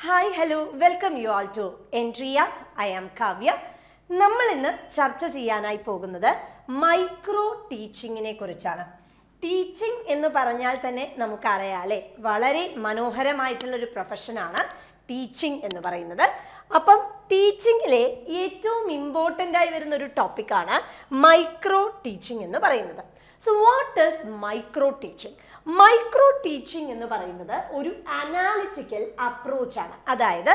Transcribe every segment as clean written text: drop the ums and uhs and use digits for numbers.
Hi hello welcome you all to Entri app. I am Kavya. നമ്മൾ ഇന്ന് ചർച്ച ചെയ്യാനായി പോകുന്നത് മൈക്രോ ടീച്ചിങ്ങിനെ കുറിച്ചാണ്. ടീച്ചിങ് എന്ന് പറഞ്ഞാൽ തന്നെ നമുക്കറിയാം അല്ലേ, വളരെ മനോഹരമായിട്ടുള്ളൊരു പ്രൊഫഷനാണ് ടീച്ചിങ് എന്ന് പറയുന്നത്. അപ്പം ടീച്ചിങ്ങിലെ ഏറ്റവും ഇമ്പോർട്ടൻ്റ് ആയി വരുന്ന ഒരു ടോപ്പിക്കാണ് മൈക്രോ ടീച്ചിങ് എന്ന് പറയുന്നത്. So what is micro teaching? Micro teaching എന്ന് പറയുന്നത് ഒരു അനാലിറ്റിക്കൽ അപ്രോച്ചാണ്. അതായത്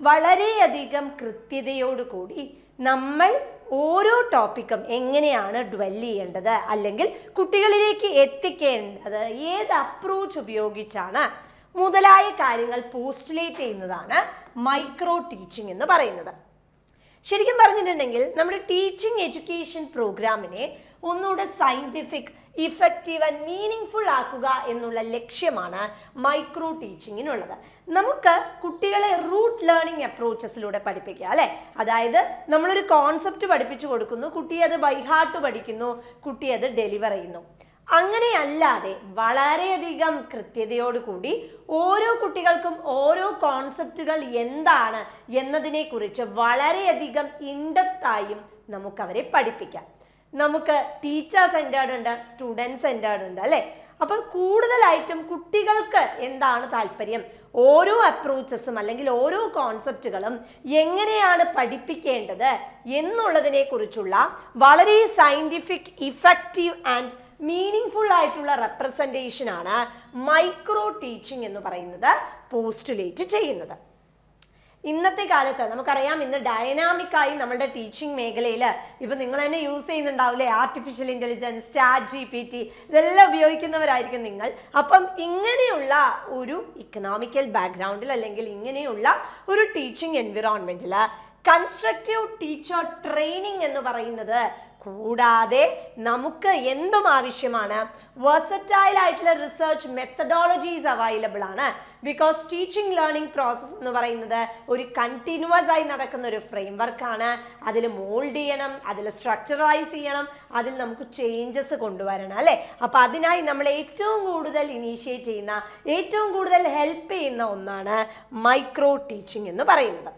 വളരെയധികം കൃത്യതയോടുകൂടി നമ്മൾ ഓരോ ടോപ്പിക്കും എങ്ങനെയാണ് ഡ്വെല്ല് ചെയ്യേണ്ടത്, അല്ലെങ്കിൽ കുട്ടികളിലേക്ക് എത്തിക്കേണ്ടത് ഏത് അപ്രോച്ച് ഉപയോഗിച്ചാണ് മുതലായ കാര്യങ്ങൾ പോസ്റ്റുലേറ്റ് ചെയ്യുന്നതാണ് മൈക്രോ ടീച്ചിങ് എന്ന് പറയുന്നത്. ശരിക്കും പറഞ്ഞിട്ടുണ്ടെങ്കിൽ നമ്മുടെ ടീച്ചിങ് എഡ്യൂക്കേഷൻ പ്രോഗ്രാമിനെ ഒന്നുകൂടെ സയൻറ്റിഫിക്, ഇഫക്റ്റീവ് ആൻഡ് മീനിങ് ആക്കുക എന്നുള്ള ലക്ഷ്യമാണ് മൈക്രോ ടീച്ചിങ്ങിനുള്ളത്. നമുക്ക് കുട്ടികളെ റൂട്ട് ലേണിംഗ് അപ്രോച്ചസിലൂടെ പഠിപ്പിക്കുക അല്ലേ. അതായത് നമ്മളൊരു കോൺസെപ്റ്റ് പഠിപ്പിച്ചു കൊടുക്കുന്നു, കുട്ടി അത് ബൈ ഹാർട്ട് പഠിക്കുന്നു, കുട്ടി അത് ഡെലിവർ ചെയ്യുന്നു. അങ്ങനെയല്ലാതെ വളരെയധികം കൃത്യതയോടുകൂടി ഓരോ കുട്ടികൾക്കും ഓരോ കോൺസെപ്റ്റുകൾ എന്താണ് എന്നതിനെക്കുറിച്ച് വളരെയധികം ഇൻഡെപ്തായും നമുക്കവരെ പഠിപ്പിക്കാം. നമുക്ക് ടീച്ചർ സെൻറ്റേർഡ് ഉണ്ട്, സ്റ്റുഡൻറ് സെൻറ്റേർഡ് ഉണ്ട് അല്ലേ. അപ്പോൾ കൂടുതലായിട്ടും കുട്ടികൾക്ക് എന്താണ് താല്പര്യം, ഓരോ അപ്രോച്ചസും അല്ലെങ്കിൽ ഓരോ കോൺസെപ്റ്റുകളും എങ്ങനെയാണ് പഠിപ്പിക്കേണ്ടത് എന്നുള്ളതിനെ കുറിച്ചുള്ള വളരെ സയൻറ്റിഫിക്, ഇഫക്റ്റീവ് ആൻഡ് മീനിങ് ആയിട്ടുള്ള റെപ്രസെൻറ്റേഷൻ ആണ് മൈക്രോ ടീച്ചിങ് എന്ന് പറയുന്നത് പോസ്റ്റുലേറ്റ് ചെയ്യുന്നത്. ഇന്നത്തെ കാലത്ത് നമുക്കറിയാം, ഇന്ന് ഡൈനാമിക്കായി നമ്മളുടെ ടീച്ചിങ് മേഖലയിൽ ഇപ്പം നിങ്ങൾ തന്നെ യൂസ് ചെയ്യുന്നുണ്ടാവില്ലേ, ആർട്ടിഫിഷ്യൽ ഇൻ്റലിജൻസ്, ചാറ്റ് GPT, ഇതെല്ലാം ഉപയോഗിക്കുന്നവരായിരിക്കും നിങ്ങൾ. അപ്പം ഇങ്ങനെയുള്ള ഒരു ഇക്കണോമിക്കൽ ബാക്ക്ഗ്രൗണ്ടിൽ അല്ലെങ്കിൽ ഇങ്ങനെയുള്ള ഒരു ടീച്ചിങ് എൻവിറോൺമെൻറ്റിൽ കൺസ്ട്രക്റ്റീവ് ടീച്ചർ ട്രെയിനിങ് എന്ന് പറയുന്നത് കൂടാതെ നമുക്ക് എന്തും ആവശ്യമാണ്, വെർസറ്റൈൽ ആയിട്ടുള്ള റിസർച്ച് മെത്തഡോളജീസ് അവൈലബിൾ ആണ്. ബിക്കോസ് ടീച്ചിങ് ലേണിംഗ് പ്രോസസ്സ് എന്ന് പറയുന്നത് ഒരു കണ്ടിന്യൂസ് ആയി നടക്കുന്ന ഒരു ഫ്രെയിം വർക്കാണ്. അതിൽ മോൾഡ് ചെയ്യണം, അതിൽ സ്ട്രക്ചറൈസ് ചെയ്യണം, അതിൽ നമുക്ക് ചേഞ്ചസ് കൊണ്ടുവരണം അല്ലേ. അപ്പം അതിനായി നമ്മൾ ഏറ്റവും കൂടുതൽ ഇനീഷ്യേറ്റ് ചെയ്യുന്ന, ഏറ്റവും കൂടുതൽ ഹെൽപ്പ് ചെയ്യുന്ന ഒന്നാണ് മൈക്രോ ടീച്ചിങ് എന്ന് പറയുന്നത്.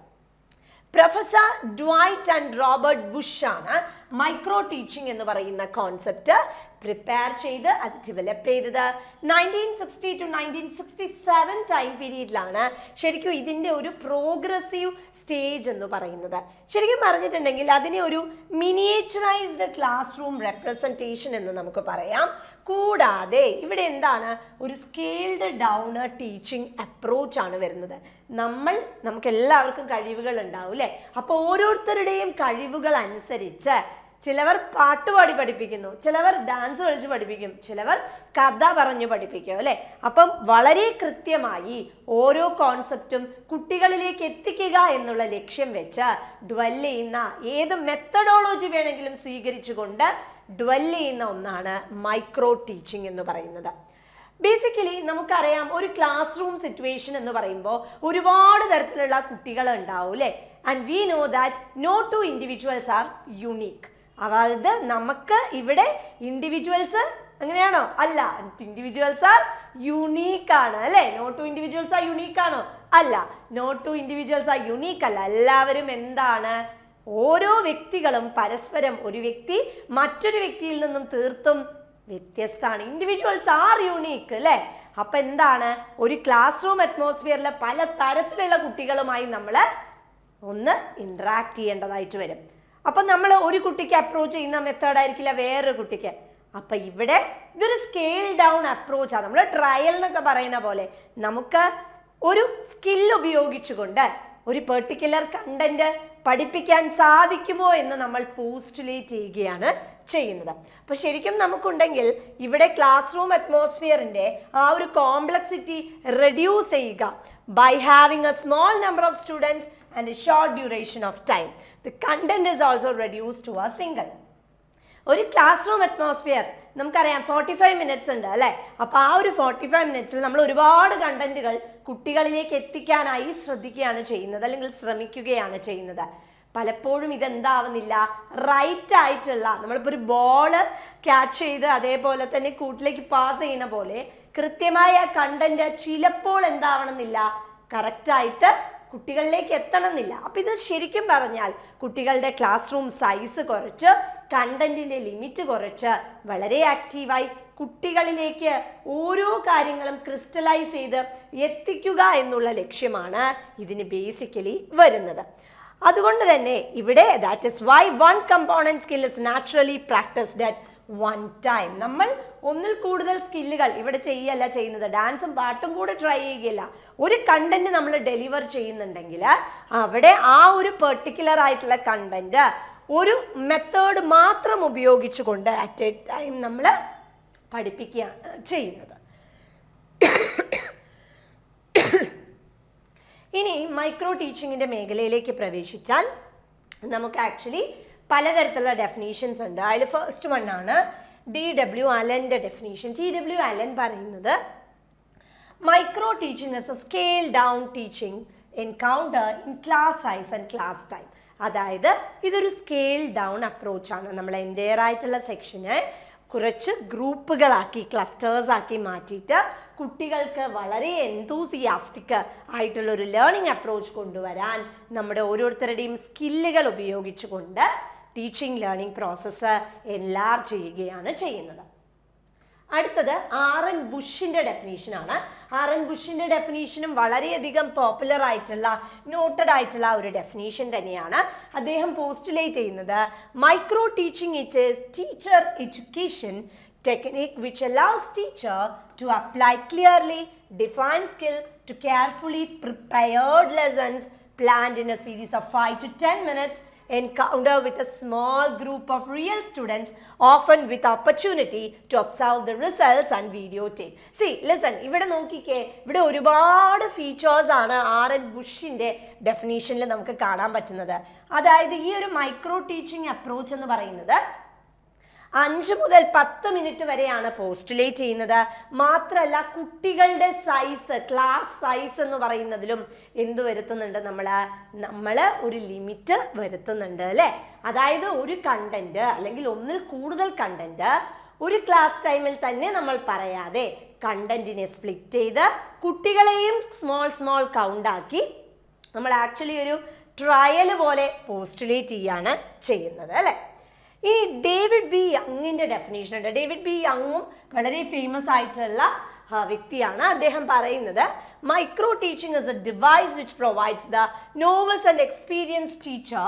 Professor Dwight and Robert Bush ആണ് മൈക്രോ ടീച്ചിങ് എന്ന് പറയുന്ന കോൺസെപ്റ്റ് പ്രിപ്പയർ ചെയ്ത് അത് ഡെവലപ്പ് ചെയ്തത്. 1960 to 1967 ടൈം പീരീഡിലാണ് ശരിക്കും ഇതിൻ്റെ ഒരു പ്രോഗ്രസീവ് സ്റ്റേജ് എന്ന് പറയുന്നത്. ശരിക്കും പറഞ്ഞിട്ടുണ്ടെങ്കിൽ അതിനെ ഒരു മിനിയേച്ചറൈസ്ഡ് ക്ലാസ് റൂം റെപ്രസെൻറ്റേഷൻ എന്ന് നമുക്ക് പറയാം. കൂടാതെ ഇവിടെ എന്താണ്, ഒരു സ്കെയിൽഡ് ഡൗൺ ടീച്ചിങ് അപ്രോച്ച് ആണ് വരുന്നത്. നമുക്ക് എല്ലാവർക്കും കഴിവുകൾ ഉണ്ടാവും അല്ലേ. അപ്പോൾ ഓരോരുത്തരുടെയും കഴിവുകൾ അനുസരിച്ച് ചിലവർ പാട്ടുപാടി പഠിപ്പിക്കുന്നു, ചിലവർ ഡാൻസ് കളിച്ച് പഠിപ്പിക്കും, ചിലവർ കഥ പറഞ്ഞു പഠിപ്പിക്കും അല്ലേ. അപ്പം വളരെ കൃത്യമായി ഓരോ കോൺസെപ്റ്റും കുട്ടികളിലേക്ക് എത്തിക്കുക എന്നുള്ള ലക്ഷ്യം വെച്ച് ഡ്വെല്ല് ചെയ്യുന്ന, ഏത് മെത്തഡോളജി വേണമെങ്കിലും സ്വീകരിച്ചുകൊണ്ട് ഡ്വെല്ല് ചെയ്യുന്ന ഒന്നാണ് മൈക്രോ ടീച്ചിങ് എന്ന് പറയുന്നത്. ബേസിക്കലി നമുക്കറിയാം, ഒരു ക്ലാസ് റൂം സിറ്റുവേഷൻ എന്ന് പറയുമ്പോൾ ഒരുപാട് തരത്തിലുള്ള കുട്ടികൾ ഉണ്ടാവും അല്ലേ. And we know that no two individuals are unique. അതായത് നമുക്ക് ഇവിടെ ഇൻഡിവിജ്വൽസ് അങ്ങനെയാണോ? അല്ല, ഇൻഡിവിജ്വൽസ് ആർ യുണീക്ക് ആണ് അല്ലേ. No two individuals are unique ആണോ? അല്ല, no two individuals are unique അല്ല. എല്ലാവരും എന്താണ്, ഓരോ വ്യക്തികളും പരസ്പരം, ഒരു വ്യക്തി മറ്റൊരു വ്യക്തിയിൽ നിന്നും തീർത്തും വ്യത്യസ്തമാണ്. ഇൻഡിവിജ്വൽസ് ആർ യുണീക്ക് അല്ലേ. അപ്പൊ എന്താണ്, ഒരു ക്ലാസ് റൂം അറ്റ്മോസ്ഫിയറിൽ പല തരത്തിലുള്ള കുട്ടികളുമായി നമ്മൾ ഒന്ന് ഇന്ററാക്ട് ചെയ്യേണ്ടതായിട്ട് വരും. അപ്പം നമ്മൾ ഒരു കുട്ടിക്ക് അപ്രോച്ച് ചെയ്യുന്ന മെത്തേഡ് ആയിരിക്കില്ല വേറൊരു കുട്ടിക്ക്. അപ്പം ഇവിടെ ഇതൊരു സ്കെയിൽ ഡൗൺ അപ്രോച്ചാണ്. നമ്മൾ ട്രയൽ എന്നൊക്കെ പറയുന്ന പോലെ നമുക്ക് ഒരു സ്കിൽ ഉപയോഗിച്ചുകൊണ്ട് ഒരു പെർട്ടിക്കുലർ കണ്ടന്റ് പഠിപ്പിക്കാൻ സാധിക്കുമോ എന്ന് നമ്മൾ പോസ്റ്റുലേറ്റ് ചെയ്യുകയാണ് ചെയ്യുന്നത്. അപ്പോൾ ശരിക്കും നമുക്കുണ്ടെങ്കിൽ ഇവിടെ ക്ലാസ് റൂം അറ്റ്മോസ്ഫിയറിൻ്റെ ആ ഒരു കോംപ്ലക്സിറ്റി റെഡ്യൂസ് ചെയ്യുക by having a small number of students and a short duration of time. The content is also reduced to a single. ഒരു ക്ലാസ് റൂം അറ്റ്മോസ്ഫിയർ നമുക്കറിയാം 45 മിനിറ്റ്സ് ഉണ്ട് അല്ലേ. അപ്പോൾ ആ ഒരു 45 മിനിറ്റ്സിൽ നമ്മൾ ഒരുപാട് കണ്ടന്റുകൾ കുട്ടികളിലേക്ക് എത്തിക്കാനായി ശ്രദ്ധിക്കുകയാണ് ചെയ്യുന്നത്, അല്ലെങ്കിൽ ശ്രമിക്കുകയാണ് ചെയ്യുന്നത്. പലപ്പോഴും ഇതെന്താവുന്നില്ല, റൈറ്റ് ആയിട്ടുള്ള, നമ്മളിപ്പോൾ ഒരു ബോള് ക്യാച്ച് ചെയ്ത് അതേപോലെ തന്നെ കൂട്ടിലേക്ക് പാസ് ചെയ്യുന്ന പോലെ കൃത്യമായ കണ്ടന്റ് ചിലപ്പോൾ എന്താവണമെന്നില്ല, കറക്റ്റായിട്ട് കുട്ടികളിലേക്ക് എത്തണമെന്നില്ല. അപ്പം ഇത് ശരിക്കും പറഞ്ഞാൽ കുട്ടികളുടെ ക്ലാസ് റൂം സൈസ് കുറച്ച്, കണ്ടന്റിന്റെ ലിമിറ്റ് കുറച്ച്, വളരെ ആക്റ്റീവായി കുട്ടികളിലേക്ക് ഓരോ കാര്യങ്ങളും ക്രിസ്റ്റലൈസ് ചെയ്ത് എത്തിക്കുക എന്നുള്ള ലക്ഷ്യമാണ് ഇതിന് ബേസിക്കലി വരുന്നത്. അതുകൊണ്ട് തന്നെ ഇവിടെ that is why one component skill is naturally practised at one time. നമ്മൾ ഒന്നിൽ കൂടുതൽ സ്കില്ലുകൾ ഇവിടെ ചെയ്യല്ല ചെയ്യുന്നത്, ഡാൻസും പാട്ടും കൂടെ ട്രൈ ചെയ്യുകയില്ല. ഒരു കണ്ടന്റ് നമ്മൾ ഡെലിവർ ചെയ്യുന്നുണ്ടെങ്കിൽ അവിടെ ആ ഒരു പെർട്ടിക്കുലർ ആയിട്ടുള്ള കണ്ടന്റ് ഒരു മെത്തേഡ് മാത്രം ഉപയോഗിച്ചുകൊണ്ട് അറ്റ് എ ടൈം നമ്മൾ പഠിപ്പിക്കുകയാണ് ചെയ്യുന്നത്. ഇനി മൈക്രോ ടീച്ചിങ്ങിൻ്റെ മേഖലയിലേക്ക് പ്രവേശിച്ചാൽ നമുക്ക് ആക്ച്വലി പലതരത്തിലുള്ള ഡെഫിനീഷൻസ് ഉണ്ട്. അതിൽ ഫസ്റ്റ് വൺ ആണ് DW അലൻ്റെ ഡെഫിനീഷൻ. DW അലൻ പറയുന്നത് micro teaching is A scale down teaching encounter in class size and class time. അതായത് ഇതൊരു സ്കെയിൽ ഡൗൺ അപ്രോച്ചാണ്. നമ്മൾ എൻ്റെയർ ആയിട്ടുള്ള സെക്ഷന് കുറച്ച് ഗ്രൂപ്പുകളാക്കി ക്ലസ്റ്റേഴ്സ് ആക്കി മാറ്റിയിട്ട് കുട്ടികൾക്ക് വളരെ എൻതൂസിയാസ്റ്റിക് ആയിട്ടുള്ള ഒരു ലേണിംഗ് അപ്രോച്ച് കൊണ്ടുവരാൻ നമ്മുടെ ഓരോരുത്തരുടെയും സ്കില്ലുകൾ ഉപയോഗിച്ചുകൊണ്ട് ടീച്ചിങ് ലേണിംഗ് പ്രോസസ്സ് എൻലാർജ് ചെയ്യുകയാണ് ചെയ്യുന്നത്. അടുത്തത് ആർ.എൻ. ബുഷിൻ്റെ ഡെഫിനീഷനാണ്. ആർ.എൻ. ബുഷിൻ്റെ ഡെഫിനീഷനും വളരെയധികം പോപ്പുലർ ആയിട്ടുള്ള നോട്ടഡ് ആയിട്ടുള്ള ഒരു ഡെഫിനീഷൻ തന്നെയാണ്. അദ്ദേഹം പോസ്റ്റുലേറ്റ് ചെയ്യുന്നത് micro teaching it A teacher education technique which allows teacher to apply clearly defined skill to carefully prepared lessons planned in a series of 5 to 10 minutes encounter with a small group of real students, often with opportunity to observe the results and videotape. See, listen, ഇവിടെ നോക്കിക്കേ, ഇവിടെ ഒരുപാട് features ആണ് ആർ.എൻ. ബുഷിൻ്റെ ഡെഫിനീഷനിൽ നമുക്ക് കാണാൻ പറ്റുന്നത്. അതായത് ഈ ഒരു മൈക്രോ ടീച്ചിങ് അപ്രോച്ച് എന്ന് പറയുന്നത് 5 മുതൽ 10 മിനിറ്റ് വരെയാണ് പോസ്റ്റുലേറ്റ് ചെയ്യുന്നത്. മാത്രമല്ല കുട്ടികളുടെ സൈസ്, ക്ലാസ് സൈസ് എന്ന് പറയുന്നതിലും എന്ത് വരുത്തുന്നുണ്ട്, നമ്മൾ ഒരു ലിമിറ്റ് വരുത്തുന്നുണ്ട് അല്ലേ. അതായത് ഒരു കണ്ടന്റ് അല്ലെങ്കിൽ ഒന്നിൽ കൂടുതൽ കണ്ടന്റ് ഒരു ക്ലാസ് ടൈമിൽ തന്നെ നമ്മൾ പറയാതെ കണ്ടന്റിനെ സ്പ്ലിറ്റ് ചെയ്ത് കുട്ടികളെയും സ്മോൾ കൗണ്ടാക്കി നമ്മൾ ആക്ച്വലി ഒരു ട്രയൽ പോലെ പോസ്റ്റുലേറ്റ് ചെയ്യാണ് ചെയ്യുന്നത് അല്ലേ. ഈ ഡേവിഡ് ബി യങ്ങിൻ്റെ ഡെഫിനേഷൻ ഉണ്ട്. ഡേവിഡ് ബി യങ്ങും വളരെ ഫേമസ് ആയിട്ടുള്ള വ്യക്തിയാണ്. അദ്ദേഹം പറയുന്നത് micro teaching is a device which provides the novice and experience teacher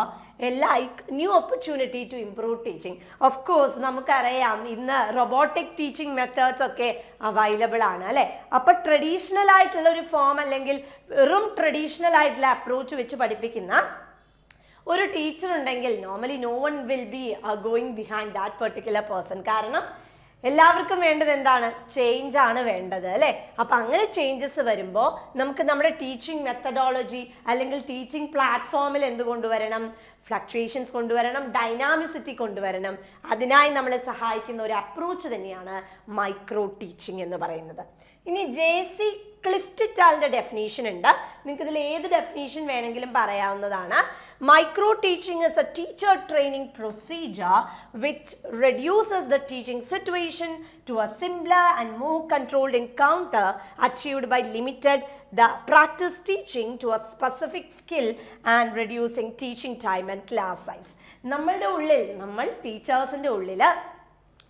like new opportunity to improve teaching. Of course നമുക്കറിയാം ഇന്ന് റോബോട്ടിക് ടീച്ചിങ് മെത്തേഡ്സ് ഒക്കെ അവൈലബിൾ ആണ് അല്ലേ. അപ്പോൾ ട്രഡീഷണൽ ആയിട്ടുള്ള ഒരു ഫോം അല്ലെങ്കിൽ വെറും ട്രഡീഷണൽ ആയിട്ടുള്ള അപ്രോച്ച് വെച്ച് പഠിപ്പിക്കുന്ന ഒരു ടീച്ചർ ഉണ്ടെങ്കിൽ normally no one will be going behind that particular person. കാരണം എല്ലാവർക്കും വേണ്ടത് എന്താണ്, ചേഞ്ച് ആണ് വേണ്ടത് അല്ലേ. അപ്പം അങ്ങനെ ചേഞ്ചസ് വരുമ്പോൾ നമുക്ക് നമ്മുടെ ടീച്ചിങ് മെത്തഡോളജി അല്ലെങ്കിൽ ടീച്ചിങ് പ്ലാറ്റ്ഫോമിൽ എന്ത് കൊണ്ടുവരണം, ഫ്ലക്ച്വേഷൻസ് കൊണ്ടുവരണം, ഡൈനാമിസിറ്റി കൊണ്ടുവരണം. അതിനായി നമ്മളെ സഹായിക്കുന്ന ഒരു അപ്രോച്ച് തന്നെയാണ് മൈക്രോ ടീച്ചിങ് എന്ന് പറയുന്നത്. ഇനി ജെ.സി. ക്ലിഫ്റ്റിറ്റാലിൻ്റെ ഡെഫിനീഷൻ ഉണ്ട്. നിങ്ങൾക്ക് ഇതിൽ ഏത് ഡെഫിനീഷൻ വേണമെങ്കിലും പറയാവുന്നതാണ്. Micro teaching is a teacher training procedure which reduces the teaching situation to a simpler and more controlled encounter achieved by limited the practice teaching to a specific skill and reducing teaching time and class size. നമ്മളുടെ ഉള്ളിൽ, നമ്മൾ ടീച്ചേഴ്സിൻ്റെ ഉള്ളിൽ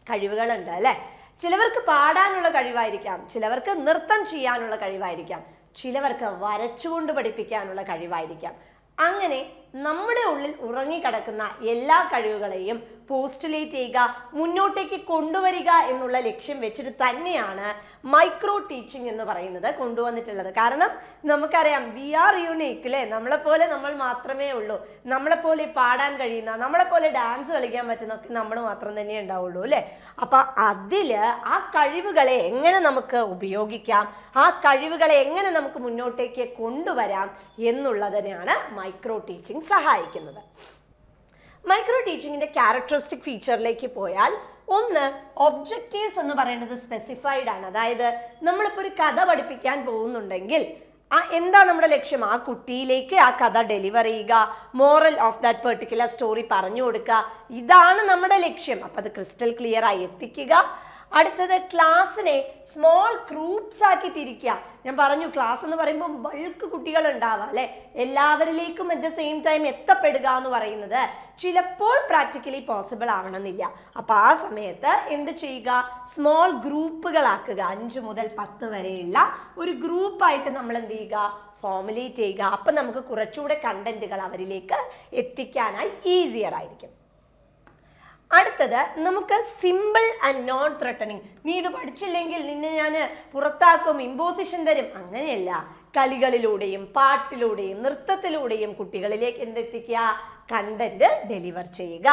കഴിവുകളുണ്ട് അല്ലേ. ചിലവർക്ക് പാടാനുള്ള കഴിവായിരിക്കാം, ചിലവർക്ക് നൃത്തം ചെയ്യാനുള്ള കഴിവായിരിക്കാം, ചിലവർക്ക് വരച്ചുകൊണ്ട് പഠിപ്പിക്കാനുള്ള കഴിവായിരിക്കാം. അങ്ങനെ നമ്മുടെ ഉള്ളിൽ ഉറങ്ങിക്കിടക്കുന്ന എല്ലാ കഴിവുകളെയും പോസ്റ്റുലേറ്റ് ചെയ്യുക, മുന്നോട്ടേക്ക് കൊണ്ടുവരിക എന്നുള്ള ലക്ഷ്യം വെച്ചിട്ട് തന്നെയാണ് മൈക്രോ ടീച്ചിങ് എന്ന് പറയുന്നത് കൊണ്ടുവന്നിട്ടുള്ളത്. കാരണം നമുക്കറിയാം വി ആർ യൂണീക്ക് അല്ലേ. നമ്മളെപ്പോലെ നമ്മൾ മാത്രമേ ഉള്ളൂ. നമ്മളെപ്പോലെ പാടാൻ കഴിയുന്ന, നമ്മളെപ്പോലെ ഡാൻസ് കളിക്കാൻ പറ്റുന്നൊക്കെ നമ്മൾ മാത്രം തന്നെ ഉണ്ടാവുള്ളൂ അല്ലേ. അപ്പം അതിൽ ആ കഴിവുകളെ എങ്ങനെ നമുക്ക് ഉപയോഗിക്കാം, ആ കഴിവുകളെ എങ്ങനെ നമുക്ക് മുന്നോട്ടേക്ക് കൊണ്ടുവരാം എന്നുള്ളതിനാണ് മൈക്രോ ടീച്ചിങ് സഹായിക്കുന്നത്. മൈക്രോ ടീച്ചിങ്ങിൻ്റെ ക്യാരക്ടറിസ്റ്റിക് ഫീച്ചറിലേക്ക് പോയാൽ ഒന്ന്, ഒബ്ജക്റ്റീവ്സ് എന്ന് പറയുന്നത് സ്പെസിഫൈഡ് ആണ്. അതായത് നമ്മളിപ്പോൾ ഒരു കഥ പഠിപ്പിക്കാൻ പോകുന്നുണ്ടെങ്കിൽ എന്താ നമ്മുടെ ലക്ഷ്യം, ആ കുട്ടിയിലേക്ക് ആ കഥ ഡെലിവർ ചെയ്യുക, moral of that particular story പറഞ്ഞു കൊടുക്കുക, ഇതാണ് നമ്മുടെ ലക്ഷ്യം. അപ്പം അത് ക്രിസ്റ്റൽ ക്ലിയർ ആയി എത്തിക്കുക. അടുത്തത് ക്ലാസ്സിനെ സ്മോൾ ഗ്രൂപ്പ്സ് ആക്കി തിരിക്കുക. ഞാൻ പറഞ്ഞു ക്ലാസ് എന്ന് പറയുമ്പോൾ ബൾക്ക് കുട്ടികൾ ഉണ്ടാവുക അല്ലെ, എല്ലാവരിലേക്കും അറ്റ് ദ സെയിം ടൈം എത്തപ്പെടുക എന്ന് പറയുന്നത് ചിലപ്പോൾ പ്രാക്ടിക്കലി പോസിബിൾ ആവണമെന്നില്ല. അപ്പൊ ആ സമയത്ത് എന്ത് ചെയ്യുക, സ്മോൾ ഗ്രൂപ്പുകളാക്കുക. 5 മുതൽ 10 വരെയുള്ള ഒരു ഗ്രൂപ്പായിട്ട് നമ്മൾ എന്ത് ചെയ്യുക, ഫോമുലേറ്റ് ചെയ്യുക. അപ്പൊ നമുക്ക് കുറച്ചുകൂടെ കണ്ടന്റുകൾ അവരിലേക്ക് എത്തിക്കാനായി ഈസിയർ ആയിരിക്കും. അടുത്തത് നമുക്ക് സിമ്പിൾ ആൻഡ് നോൺ ത്രെട്ടനിങ്. നീ ഇത് പഠിച്ചില്ലെങ്കിൽ നിന്നെ ഞാൻ പുറത്താക്കും, ഇമ്പോസിഷൻ തരും, അങ്ങനെയല്ല. കളികളിലൂടെയും പാട്ടിലൂടെയും നൃത്തത്തിലൂടെയും കുട്ടികളിലേക്ക് എന്തെത്തിക്കുക, കണ്ടന്റ് ഡെലിവർ ചെയ്യുക.